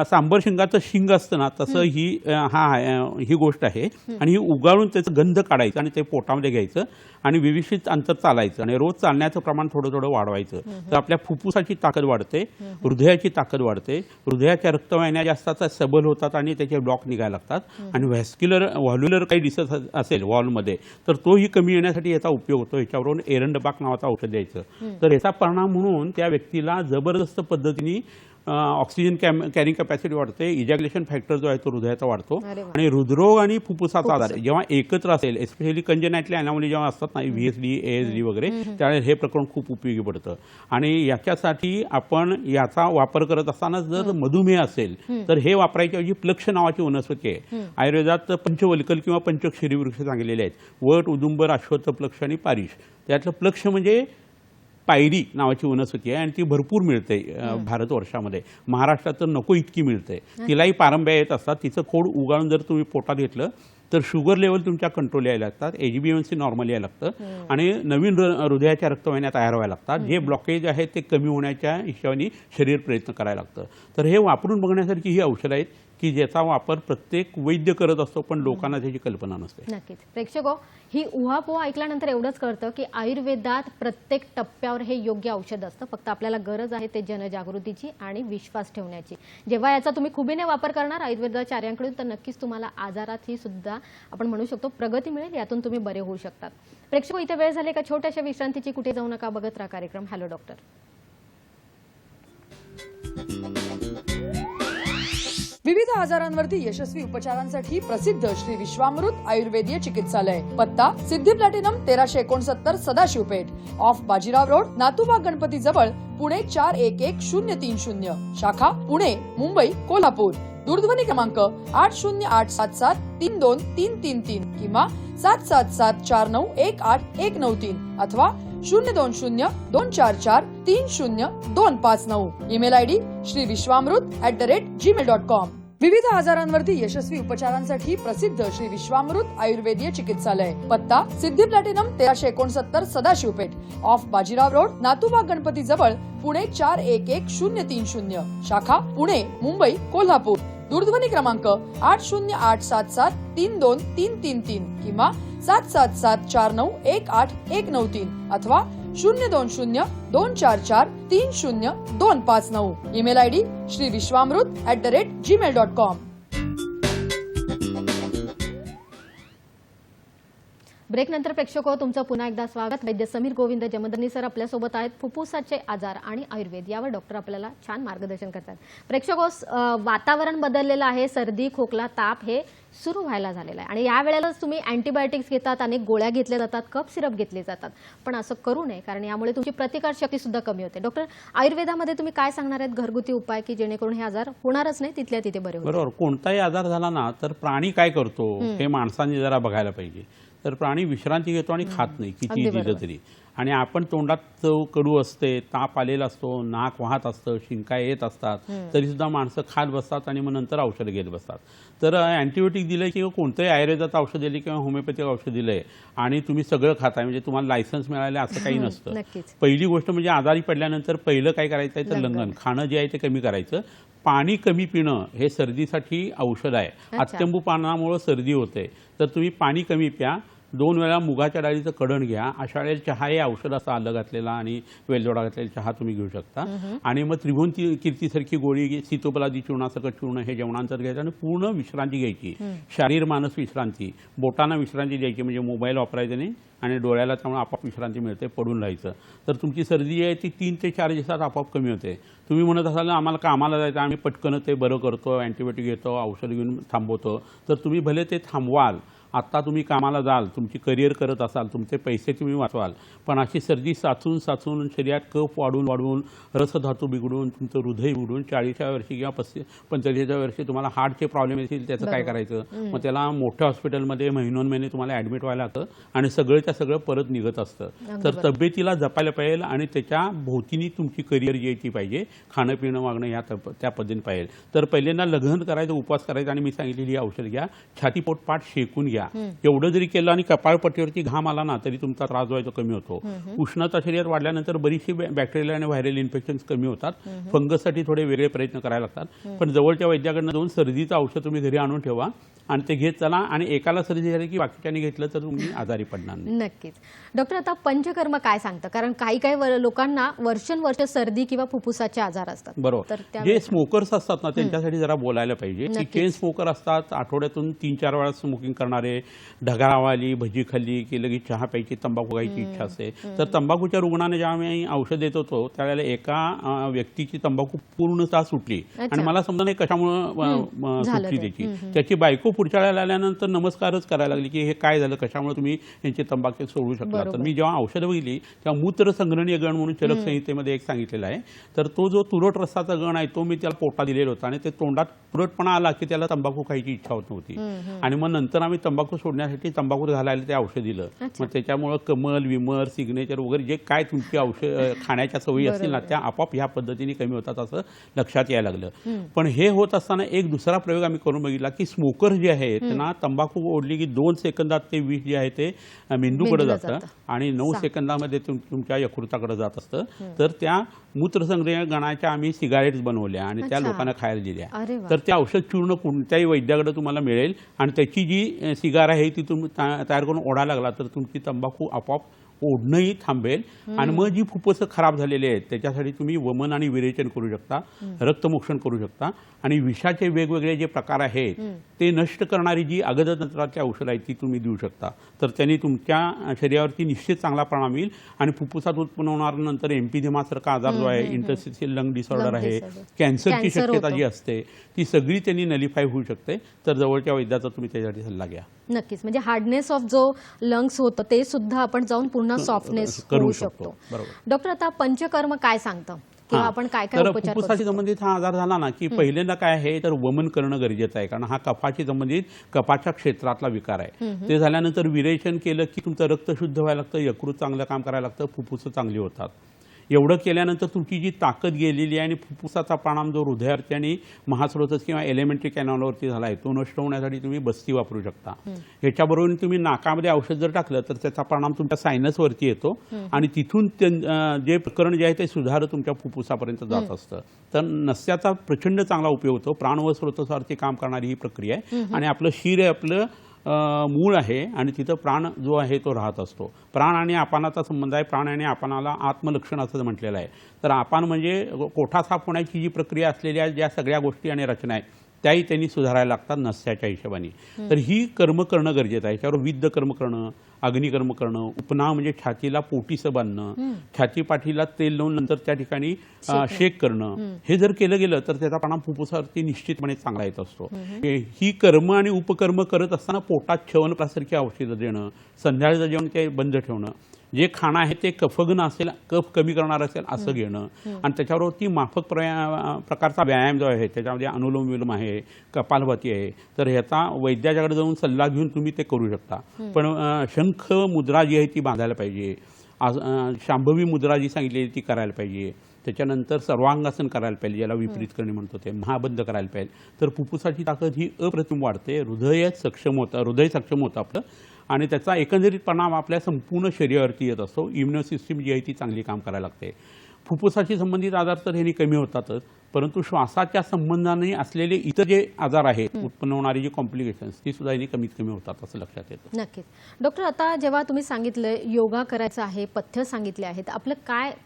सांबर शिंगाचं शिंग असतं ना तसं ही गोष्ट आहे आणि ही उगाळून त्याचं गंध काढायचं आणि ते पोटामध्ये घ्यायचं आणि विविध अंतर चालायचं आणि रोज चालण्याचं प्रमाण थोडं थोडं वाढवायचं. तर आपल्या फुफ्फुसाची ताकद वाढते, हृदयाची ताकद वाढते, हृदयाच्या रक्तवाहिन्या ज्या असतात त्या सबल होतात आणि त्याचे ब्लॉक निघायला लागतात आणि व्हॅल्युलर काही दिसत असेल वॉलमध्ये तर तोही कमी येण्यासाठी याचा उपयोग होतो. ह्याच्यावरून एरंडबाक नावाचं औषध द्यायचं. तर याचा परिणाम म्हणून त्या व्यक्तीला जबरदस्त पद्धतीने ऑक्सिजन कॅरिंग कॅपॅसिटी वाढते, इजॅक्युलेशन फॅक्टर जो आहे तो हृदयाचा वाढतो आणि हृदरोग आणि फुफ्फुसाचा आजार जेव्हा एकत्र असेल, एस्पेशली कंजेनायटली अनॉमली जेव्हा असतात ना, VSD, ASD वगैरे, त्यावेळेस हे प्रकरण खूप उपयोगी पडतं. आणि याच्यासाठी आपण याचा वापर करत असताना जर मधुमेह असेल तर हे वापरायच्या ऐवजी प्लक्ष नावाची वनस्पती आहे. आयुर्वेदात पंचवल्कल किंवा पंचक्षरी वृक्ष सांगितलेले आहेत, वट, उदुंबर, अश्वत्थ, प्लक्ष आणि पारिश. त्यातलं प्लक्ष म्हणजे पायरी नावाची वनस्पती आहे आणि ती भरपूर मिळते भारतवर्षामध्ये. महाराष्ट्रात तर नको इतकी मिळते. तिलाही पारंब्या येत असतात. तिचं खोड उगाळून जर तुम्ही पोटात घेतलं तर शुगर लेवल तुमच्या कंट्रोल यायला लागतात, HbA1c नॉर्मल यायला लागतं आणि नवीन हृदयाच्या रक्तवाहिन्या तयार व्हायला लागतात. जे ब्लॉकेज आहे ते कमी होण्याच्या हिशोबाने शरीर प्रयत्न करायला लागतं. तर हे वापरून बघण्यासारखी ही औषधं आहेत की ज्याचा वापर प्रत्येक वैद्य करत असतो पण लोकांना त्याची कल्पना नसते. नक्कीच. प्रेक्षको, ही उहापोहा ऐकल्यानंतर एवढंच कळतं की आयुर्वेदात प्रत्येक टप्प्यावर हे योग्य औषध असतं. फक्त आपल्याला गरज आहे ते जनजागृतीची आणि विश्वास ठेवण्याची. जेव्हा याचा तुम्ही खुबीने वापर करणार आयुर्वेदाचार्यांकडून तर नक्कीच तुम्हाला आजारातही सुद्धा आपण म्हणू शकतो प्रगती मिळेल, यातून तुम्ही बरे होऊ शकतात. प्रेक्षको, इथे वेळ झाली का छोट्याशा विश्रांतीची, कुठे जाऊ नका, बघत राहा कार्यक्रम हॅलो डॉक्टर. विविध आजारांवरती यशस्वी उपचारांसाठी प्रसिद्ध श्री विश्वामृत आयुर्वेदीय चिकित्सालय. पत्ता Siddhi platinum 1369 Sadashivpeth, off Bajirao road, Natubag Ganpati जवळ, पुणे 411030. शाखा पुणे, मुंबई, कोल्हापूर. दूरध्वनी क्रमांक 8087732333 किंवा 7774918193 अथवा 02024430259. Email ID श्रीविश्वामृत@gmail.com. विविध आजारांवरती यशस्वी उपचारांसाठी प्रसिद्ध श्री विश्वामृत आयुर्वेदीय चिकित्सालय. पत्ता Siddhi platinum 1369 Sadashivpeth, off Bajirao road, Natubag Ganpati जवळ, पुणे 411030. शाखा पुणे, मुंबई, कोल्हापूर. दूरध्वनी क्रमांक 8087732333 किंवा 7774918193 अथवा 02024430259. Email ID श्रीविश्वामृत@gmail.com. ब्रेकनंतर प्रेक्षको तुमचं पुन्हा एकदा स्वागत. वैद्य समीर गोविंद जमदग्नी सर आपल्यासोबत आहेत. फुफ्फुसाचे आजार आणि आयुर्वेद यावर डॉक्टर आपल्याला छान मार्गदर्शन करतात. प्रेक्षको, वातावरण बदललेलं आहे. सर्दी, खोकला, ताप हे सुरू व्हायला झालेलं आहे आणि या वेळेलाच तुम्ही अँटीबायोटिक्स घेतात, अनेक गोळ्या घेतल्या जातात, कफ सिरप घेतले जातात. पण असं करू नये, कारण यामुळे तुमची प्रतिकारशक्ती सुद्धा कमी होते. डॉक्टर, आयुर्वेदामध्ये तुम्ही काय सांगणार आहेत घरगुती उपाय की जेणेकरून हे आजार होणारच नाही, तिथल्या तिथे बरे होतील? बरोबर. कोणताही आजार झाला ना तर प्राणी काय करतो हे माणसांनी जरा बघायला पाहिजे. तर प्राणी विश्रांती घेतो आणि खात नाही किती अगदी दिलं बरोबर. तरी. आणि आपण तोंडात चव कडू असते, ताप आलेला असतो, नाक वाहत असतं, शिंका येत असतात, तरी सुद्धा माणसं खात बसतात आणि मग नंतर औषधं घेत बसतात. तर अँटीबायोटिक दिलं किंवा कोणतंही आयुर्वेदात औषध दिले किंवा होमिओपॅथिक औषध दिलंय आणि तुम्ही सगळं खाताय म्हणजे तुम्हाला लायसन्स मिळालं असं काही नसतं. नक्कीच. पहिली गोष्ट म्हणजे आजारी पडल्यानंतर पहिलं काय करायचं आहे तर लंघन. लंघन, खाणं जे आहे ते कमी करायचं. पाणी कमी पिणं हे सर्दीसाठी औषध आहे. अच्छा. अत्यंबू पानामुळे सर्दी होते, तर तुम्ही पाणी कमी प्या. 2 वेळा मुगाच्या डाळीचं कडण घ्या. अशा वेळेला चहा हे औषध असं आलं घातलेला आणि वेलदोडा घातलेला चहा तुम्ही घेऊ शकता. आणि मग त्रिभुवन कीर्तीसारखी गोळी, सीतोपलादी चूर्णासकट चूर्ण हे जेवणांतर घ्यायचं आणि पूर्ण विश्रांती घ्यायची. शारीर मानस विश्रांती, बोटांना विश्रांती द्यायची, म्हणजे मोबाईल वापरायचा नाही आणि डोळ्याला त्यामुळे आपोआप विश्रांती मिळते. पडून राहायचं. तर तुमची सर्दी आहे ती 3 ते 4 दिवसात आपोआप कमी होते. तुम्ही म्हणत असाल आम्हाला कामाला जायचं, आम्ही पटकन ते बरं करतो, अँटीबायोटिक घेतो, औषध घेऊन थांबवतो, तर तुम्ही भले ते थांबवाल. आत्ता तुम्ही कामाला जाल, तुमची करिअर करत असाल, तुमचे पैसे तुम्ही वाचवाल, पण अशी सर्दी साचून साचून शरीरात कफ वाढून वाढून रसधातू बिघडून तुमचं हृदय बिघडून 40व्या वर्षी किंवा 45व्या वर्षी तुम्हाला हार्टचे प्रॉब्लेम येतील. त्याचं काय करायचं? मग त्याला मोठ्या हॉस्पिटलमध्ये महिनोन तुम्हाला ॲडमिट व्हायला लागतं आणि सगळंच्या सगळं परत निघत असतं. तर तब्येतीला जपायला पाहिजे आणि त्याच्या भोवतीने तुमची करिअर जी आहे ती पाहिजे. खाणं पिणं वागणं त्या पद्धतीने पाहिजे. तर पहिल्यांदा लग्न करायचं, उपवास करायचा आणि मी सांगितलेली औषध घ्या. छातीपोट पाठ शेकून घ्या. एवढं जरी केलं आणि कपाळपट्टीवरती घाम आला ना तरी तुमचा त्रास जो आहे तो कमी होतो. उष्णता शरीरात वाढल्यानंतर बरीचशी बॅक्टेरियल आणि व्हायरल इन्फेक्शन कमी होतात. फंगससाठी थोडे वेगळे प्रयत्न करायला लागतात. पण जवळच्या वैद्याकडनं जाऊन सर्दीचं औषध तुम्ही घरी आणून ठेवा आणि ते घेत चला. आणि एकाला सर्दी झाली की बाकीच्यांनी घेतलं तर तुम्ही आजारी पडणार नाही. नक्कीच. डॉक्टर, आता पंचकर्म काय सांगतं? कारण काही लोकांना वर्षानुवर्ष सर्दी किंवा फुफ्फुसाचे आजार असतात. बरोबर. तर त्या जे स्मोकर्स असतात ना त्यांच्यासाठी जरा बोलायला पाहिजे की चेन स्मोकर असतात, आठवड्यातून 3-4 वेळा स्मोकिंग करणारे, ढगारावाली, भजी खाल्ली की लगेच चहा प्यायची, तंबाखू खायची इच्छा असते. तर तंबाखूच्या रुग्णाने जेव्हा आम्ही औषध देत होतो त्यावेळेला एका व्यक्तीची तंबाखू पूर्णतः सुटली आणि मला समजा नाही कशामुळे सुटली त्याची. त्याची बायको पुढच्या वेळेला आल्यानंतर नमस्कारच करायला लागली की हे काय झालं, कशामुळे तुम्ही यांची तंबाखू सोडू शकला. तर मी जेव्हा औषधं बघितली तेव्हा मूत्र संग्रहणीय गण म्हणून चरक संहितेमध्ये एक सांगितलेला आहे. तर तो जो तुरट रसाचा गण आहे तो मी त्याला पोटा दिलेला होता आणि ते तोंडात तुरटपणा आला की त्याला तंबाखू खायची इच्छा होत नव्हती. आणि मग नंतर आम्ही तंबाखू सोडण्यासाठी तंबाखू घालायला ते औषध दिलं. मग त्याच्यामुळे कमल, विमर, सिग्नेचर वगैरे जे काय तुमची औषध खाण्याच्या सवयी असतील ना त्या आपोआप ह्या पद्धतीने कमी होतात असं लक्षात यायला लागलं. पण हे होत असताना एक दुसरा प्रयोग आम्ही करून बघितला की स्मोकर जे आहेत त्यांना तंबाखू ओढली की 2 सेकंदात ते विष जे आहे ते मेंदूकडे जातं आणि 9 सेकंदामध्ये तुमच्या यकृताकडे जात असतं. तर त्या मूत्रसंग्रह गणाच्या आम्ही सिगारेट्स बनवल्या आणि त्या लोकांना खायला दिल्या. तर ते औषध चूर्ण कोणत्याही वैद्याकडे तुम्हाला मिळेल आणि त्याची जी सिगार आहे ती तुम्ही तयार करून ओढायला लागला तर तुमची तंबाखू आपोआप ओढणंही थांबेल. आणि मग जी फुफ्फुसं खराब झालेली आहेत त्याच्यासाठी तुम्ही वमन आणि विरेचन करू शकता, रक्तमोक्षण करू शकता आणि विषाचे वेगवेगळे जे प्रकार आहेत ते नष्ट करणारी जी अगदतंत्राची औषधं आहेत ती तुम्ही देऊ शकता. तर त्यांनी तुमच्या शरीरावरती निश्चित चांगला परिणाम येईल. आणि फुफ्फुसात उत्पन्न होणार नंतर एम्फिझेमासारखा आजार जो आहे, इंटरस्टिशियल लंग डिसऑर्डर आहे, कॅन्सरची शक्यता जी असते ती सगळी त्यांनी नलिफाय होऊ शकते. तर जवळच्या वैद्याचा तुम्ही त्याच्यासाठी सल्ला घ्या. नक्कीच. म्हणजे हार्डनेस ऑफ जो लंग्स होतं ते सुद्धा आपण जाऊन पुन्हा सॉफ्टनेस करू शकतो. डॉक्टर, आता पंचकर्म काय सांगतं किंवा आपण काय काय तर उपचार फुफ्फुसाशी संबंधित हा आजार झाला ना की पहिल्यांदा काय आहे तर वमन करणं गरजेचं आहे. कारण हा कफाशी संबंधित कफाच्या क्षेत्रातला विकार आहे. ते झाल्यानंतर विरेचन केलं की तुमचं रक्त शुद्ध व्हायला लागतं, यकृत चांगलं काम करायला लागतं, फुफ्फुसं चांगली होतात. एवढं केल्यानंतर तुमची जी ताकद गेलेली आहे आणि फुफ्फुसाचा परिणाम जो हृदयावरती आणि महास्रोतस किंवा एलिमेंटरी कॅनॉलवरती झाला आहे तो नष्ट होण्यासाठी तुम्ही बस्ती वापरू शकता. ह्याच्याबरोबर तुम्ही नाकामध्ये औषध जर टाकलं तर त्याचा परिणाम तुमच्या सायनसवरती येतो आणि तिथून जे प्रकरण जे आहे ते सुधारत तुमच्या फुफ्फुसापर्यंत जात असतं. तर नस्याचा प्रचंड चांगला उपयोग होतो. प्राण व स्रोतसावरती काम करणारी ही प्रक्रिया आहे आणि आपलं शिर आपलं मूळ आहे आणि तिथं प्राण जो आहे तो राहत असतो. प्राण आणि आपानाचा संबंध आहे. प्राण आणि आपानाला आत्मलक्षण असं म्हटलेलं आहे. तर आपान म्हणजे कोठा साफ होण्याची जी प्रक्रिया असलेली आहे, ज्या सगळ्या गोष्टी आणि रचना आहेत त्याही त्यांनी सुधारायला लागतात नस्याच्या हिशोबाने. तर ही कर्म करणं गरजेचं आहे. याच्यावर विद्ध कर्म करणं, अग्निकर्म करणं, उपनाव म्हणजे छातीला पोटीसं बांधणं, छाती पाठीला तेल लावून नंतर त्या ठिकाणी शेक करणं, हे जर केलं गेलं तर त्याचा परिणाम फुफ्फुसावरती निश्चितपणे चांगला येत असतो. ही कर्म आणि उपकर्म करत असताना पोटात च्यवनप्रासारखी औषधं देणं, संध्याकाळचं जेवण ते बंद ठेवणं, जे खाणं आहे ते कफगन असेल, कफ कमी करणार असेल असं घेणं, आणि त्याच्यावरती माफक प्रकारचा व्यायाम जो आहे त्याच्यामध्ये अनुलोम विलोम आहे, कपालभाती आहे, तर ह्याचा वैद्याच्याकडे जाऊन सल्ला घेऊन तुम्ही ते करू शकता. पण शंख मुद्रा जी आहे ती बांधायला पाहिजे, शांभवी मुद्रा जी सांगितली ती करायला पाहिजे, त्याच्यानंतर सर्वांगासन करायला पाहिजे, ज्याला विपरीत करणे म्हणतो ते, महाबंद करायला पाहिजे. तर फुफ्फुसाची ताकद ही अप्रतिम वाढते, हृदय सक्षम होतं आपलं, आणि त्याचा एकंदरीत परिणाम आपल्या संपूर्ण शरीरावरती येत असतो. इम्युनो सिस्टीम जी आहे ती चांगली काम करायला लागते. फुफ्फुसाशी संबंधित आजार तर ह्यानी कमी होतातच, परंतु श्वासाच्या संबंधाने असलेले इतर जे आजार आहेत, उत्पन्न होणारी जी कॉम्प्लिकेशन्स, ती सुद्धा ह्यानी कमीत कमी होतात असं लक्षात येतं. नक्कीच. डॉक्टर, आता जेव्हा तुम्ही सांगितलं योगा करायचं आहे, पथ्य सांगितले आहेत, आपलं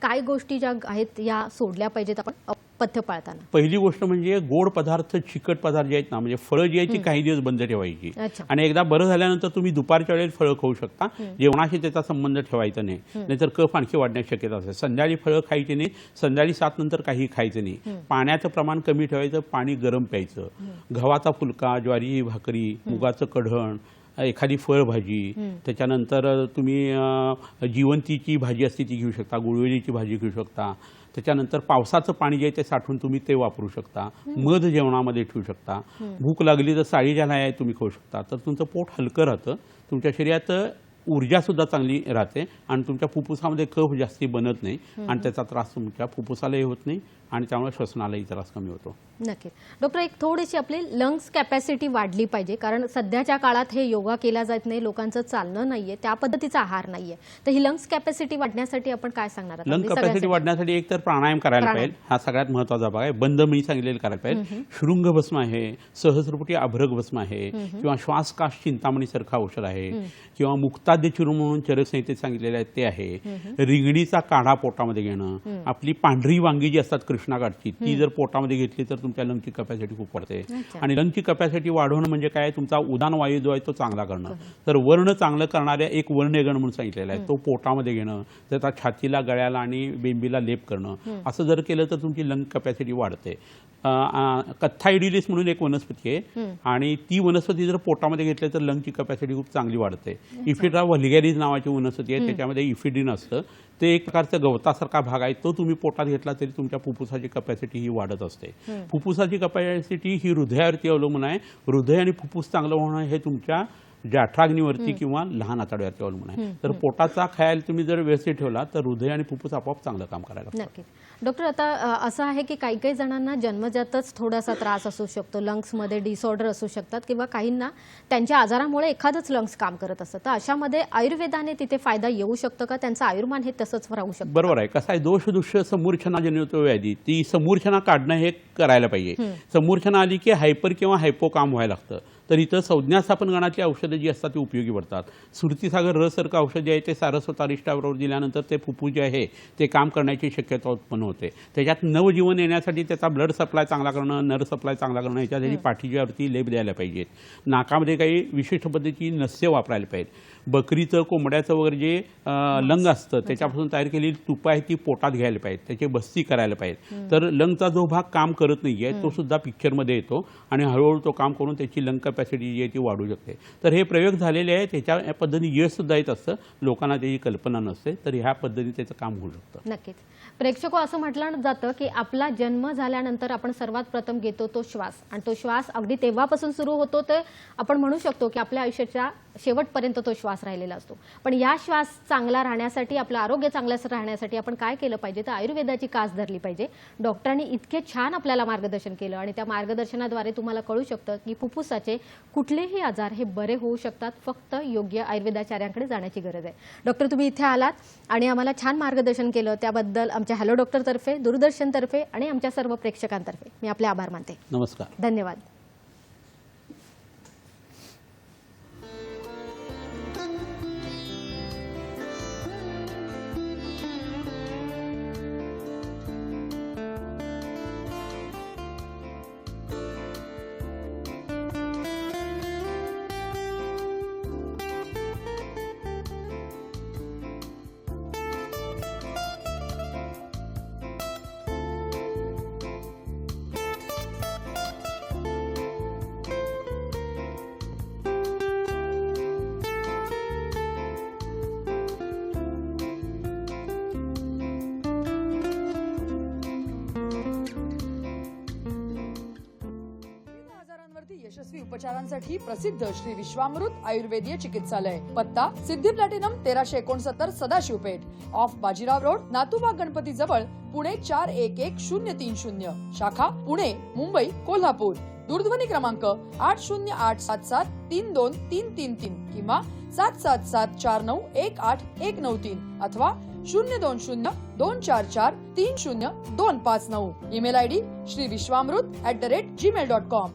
काय गोष्टी ज्या आहेत या सोडल्या पाहिजेत आपण पथ्य पाळताना? पहिली गोष्ट म्हणजे गोड पदार्थ, चिकट पदार्थ जे आहेत ना, म्हणजे फळं जी आहेत ती काही दिवस बंद ठेवायची, अच्छा. आणि एकदा बरं झाल्यानंतर तुम्ही दुपारच्या वेळेस फळं खाऊ शकता. जेवणाशी त्याचा संबंध ठेवायचा नाही, नाहीतर कफ आणखी वाढण्याची शक्यता असते. संध्याकाळी फळं खायची नाही, संध्याकाळी 7 नंतर काही खायचं नाही. पाण्याचं प्रमाण कमी ठेवायचं, पाणी गरम प्यायचं. गव्हाचा फुलका, ज्वारी भाकरी, मुगाचं कढण, एखादी फळभाजी, त्याच्यानंतर तुम्ही जिवंतीची भाजी असते ती घेऊ शकता, गुळवेलीची भाजी घेऊ शकता. त्याच्यानंतर पावसाचं पाणी जे आहे ते साठवून तुम्ही ते वापरू शकता. मध जेवणामध्ये ठेवू शकता. भूक लागली तर साळी ज्याला आहे तुम्ही खाऊ शकता. तर तुमचं पोट हलकं राहतं, तुमच्या शरीरात ऊर्जासुद्धा चांगली राहते, आणि तुमच्या फुफ्फुसामध्ये कफ जास्ती बनत नाही, आणि त्याचा त्रास तुमच्या फुफ्फुसालाही होत नाही, आणि त्यामुळे श्वसनालाही त्रास कमी होतो. नक्की. डॉक्टर, एक थोडीशी आपली लंग्स कॅपॅसिटी वाढली पाहिजे, कारण सध्याच्या काळात हे योगा केला जात नाही, लोकांचं चालणं नाहीये, त्या पद्धतीचा आहार नाहीये. तर ही लंग्स कॅपॅसिटी वाढण्यासाठी आपण काय सांगणार आहात? लंग कॅपॅसिटी वाढण्यासाठी एक तर प्राणायाम करायला पाहिजे, हा सगळ्यात महत्त्वाचा भाग आहे. बंद मी सांगितलेलं करायला पाहिजे. शृंग भस्म आहे, सहस्रपुटी अभ्रक भस्म आहे, किंवा श्वासकाश चिंतामणी सारखं औषध आहे, किंवा मुक्ताद्य चूर्ण म्हणून चरक संहितेत सांगितलेलं आहे ते आहे. रिंगणीचा काढा पोटामध्ये घेणं, आपली पांढरी वांगी जी असतात कृष्णाकाठची, ती जर पोटामध्ये घेतली तर तुमच्या लंगची कॅपॅसिटी खूप वाढते. आणि लंगची कॅपॅसिटी वाढवणं म्हणजे काय, तुमचा उदान वायू जो आहे तो चांगला करणं. तर वर्ण चांगलं करणाऱ्या एक वर्णगण म्हणून सांगितलेला आहे, तो पोटामध्ये घेणं, त्याचा छातीला, गळ्याला आणि बेंबीला लेप करणं. असं जर केलं तर तुमची लंग कॅपॅसिटी वाढते. कथ्थाइडिलिस म्हणून एक वनस्पती आहे, आणि ती वनस्पती जर पोटामध्ये घेतली तर लंगची कॅपॅसिटी खूप चांगली वाढते. इफिड्रा व्हल्गॅरिस नावाची वनस्पती आहे, त्याच्यामध्ये इफिडिन असतं, ते एक प्रकारचा गवतासारखा भाग आहे, तो तुम्ही पोटात घेतला तरी तुमच्या फुफ्फुसाची कॅपॅसिटी ही वाढत असते. फुफ्फुसाची कॅपॅसिटी ही हृदयावरती अवलंबून आहे. हृदय आणि फुफ्फुस चांगलं होणं हे तुमच्या जठराग्नीवरती किंवा लहान आतड्यावरती अवलंबून आहे. तर पोटाचा ख्याल तुम्ही जर व्यवस्थित ठेवला तर हृदय आणि फुफ्फुस आपोआप चांगलं काम करायला लागतं. नक्कीच. डॉक्टर, आता असं आहे की काही काही जणांना जन्मजातच थोडासा त्रास असू शकतो, लंग्समध्ये डिसऑर्डर असू शकतात, किंवा काहींना त्यांच्या आजारामुळे एखादंच लंग्स काम करत असतं. तर अशामध्ये आयुर्वेदाने तिथे फायदा येऊ शकतो का? त्यांचं आयुर्मान हे तसंच राहू शकतं? बरोबर आहे. कसं आहे, दोष दुष्य समूर्छना जनित व्याधी, ती समूर्छना काढणं हे करायला पाहिजे. समूर्छना आली की हायपर किंवा हायपो काम व्हायला लागतं. तर इथं संज्ञास्थापन गणातली औषधं जी असतात ती उपयोगी पडतात. सुरतीसागर रसासारखं औषध जे आहे ते सारस्वत अरिष्टाबरोबर दिल्यानंतर ते फुफ्फुस जे आहे ते काम करण्याची शक्यता उत्पन्न होते. त्याच्यात नवजीवन येण्यासाठी त्याचा ब्लड सप्लाय चांगला करणं, नर्व सप्लाय चांगला करणं, ह्याच्यासाठी पाठीच्यावरती लेप द्यायला पाहिजेत. नाकामध्ये काही विशिष्ट पद्धतीची नस्य वापरायला पाहिजेत. बकरीचं, कोंबड्याचं वगैरे जे लंग असतं त्याच्यापासून तयार केलेली तुपं आहे ती पोटात घ्यायला पाहिजे, त्याची बस्ती करायला पाहिजे. तर लंगचा जो भाग काम करत नाहीये तो सुद्धा पिक्चरमध्ये येतो, आणि हळूहळू तो काम करून त्याची लंग कॅपॅसिटी जी आहे ती वाढू शकते. तर हे प्रयोग झालेले आहेत, त्याच्या या पद्धतीने यश सुद्धा येत असतं, लोकांना त्याची कल्पना नसते. तर ह्या पद्धतीने त्याचं काम होऊ शकतं. नक्कीच. प्रेक्षको, असं म्हटलं जातं की आपला जन्म झाल्यानंतर आपण सर्वात प्रथम घेतो तो श्वास, आणि तो श्वास अगदी तेव्हापासून सुरू होतो, तर आपण म्हणू शकतो की आपल्या आयुष्याच्या शेवटपर्यंत तो श्वास राहिलेला असतो. पण या श्वास चांगला राहण्यासाठी, आपलं आरोग्य चांगलं राहण्यासाठी आपण काय केलं पाहिजे? तर आयुर्वेदाची कास धरली पाहिजे. डॉक्टरांनी इतके छान आपल्याला मार्गदर्शन केलं, आणि त्या मार्गदर्शनाद्वारे तुम्हाला कळू शकतं की फुफ्फुसाचे कुठलेही आजार हे बरे होऊ शकतात. फक्त योग्य आयुर्वेदाचार्यांकडे जाण्याची गरज आहे. डॉक्टर, तुम्ही इथे आलात आणि आम्हाला छान मार्गदर्शन केलं, त्याबद्दल आमच्या हॅलो डॉक्टरतर्फे, दूरदर्शनतर्फे आणि आमच्या सर्व प्रेक्षकांतर्फे मी आपले आभार मानते. नमस्कार. धन्यवाद. यशस्वी उपचारांसाठी प्रसिद्ध श्री विश्वामृत आयुर्वेदीय चिकित्सालय. पत्ता Siddhi platinum 1369 Sadashivpeth, off Bajirao road, Natubag Ganpati जवळ, पुणे 411030. शाखा पुणे, मुंबई, कोल्हापूर. दूरध्वनी क्रमांक 8087732333 किंवा 7774918193 अथवा 02024430259. Email ID श्रीविश्वामृत@gmail.com.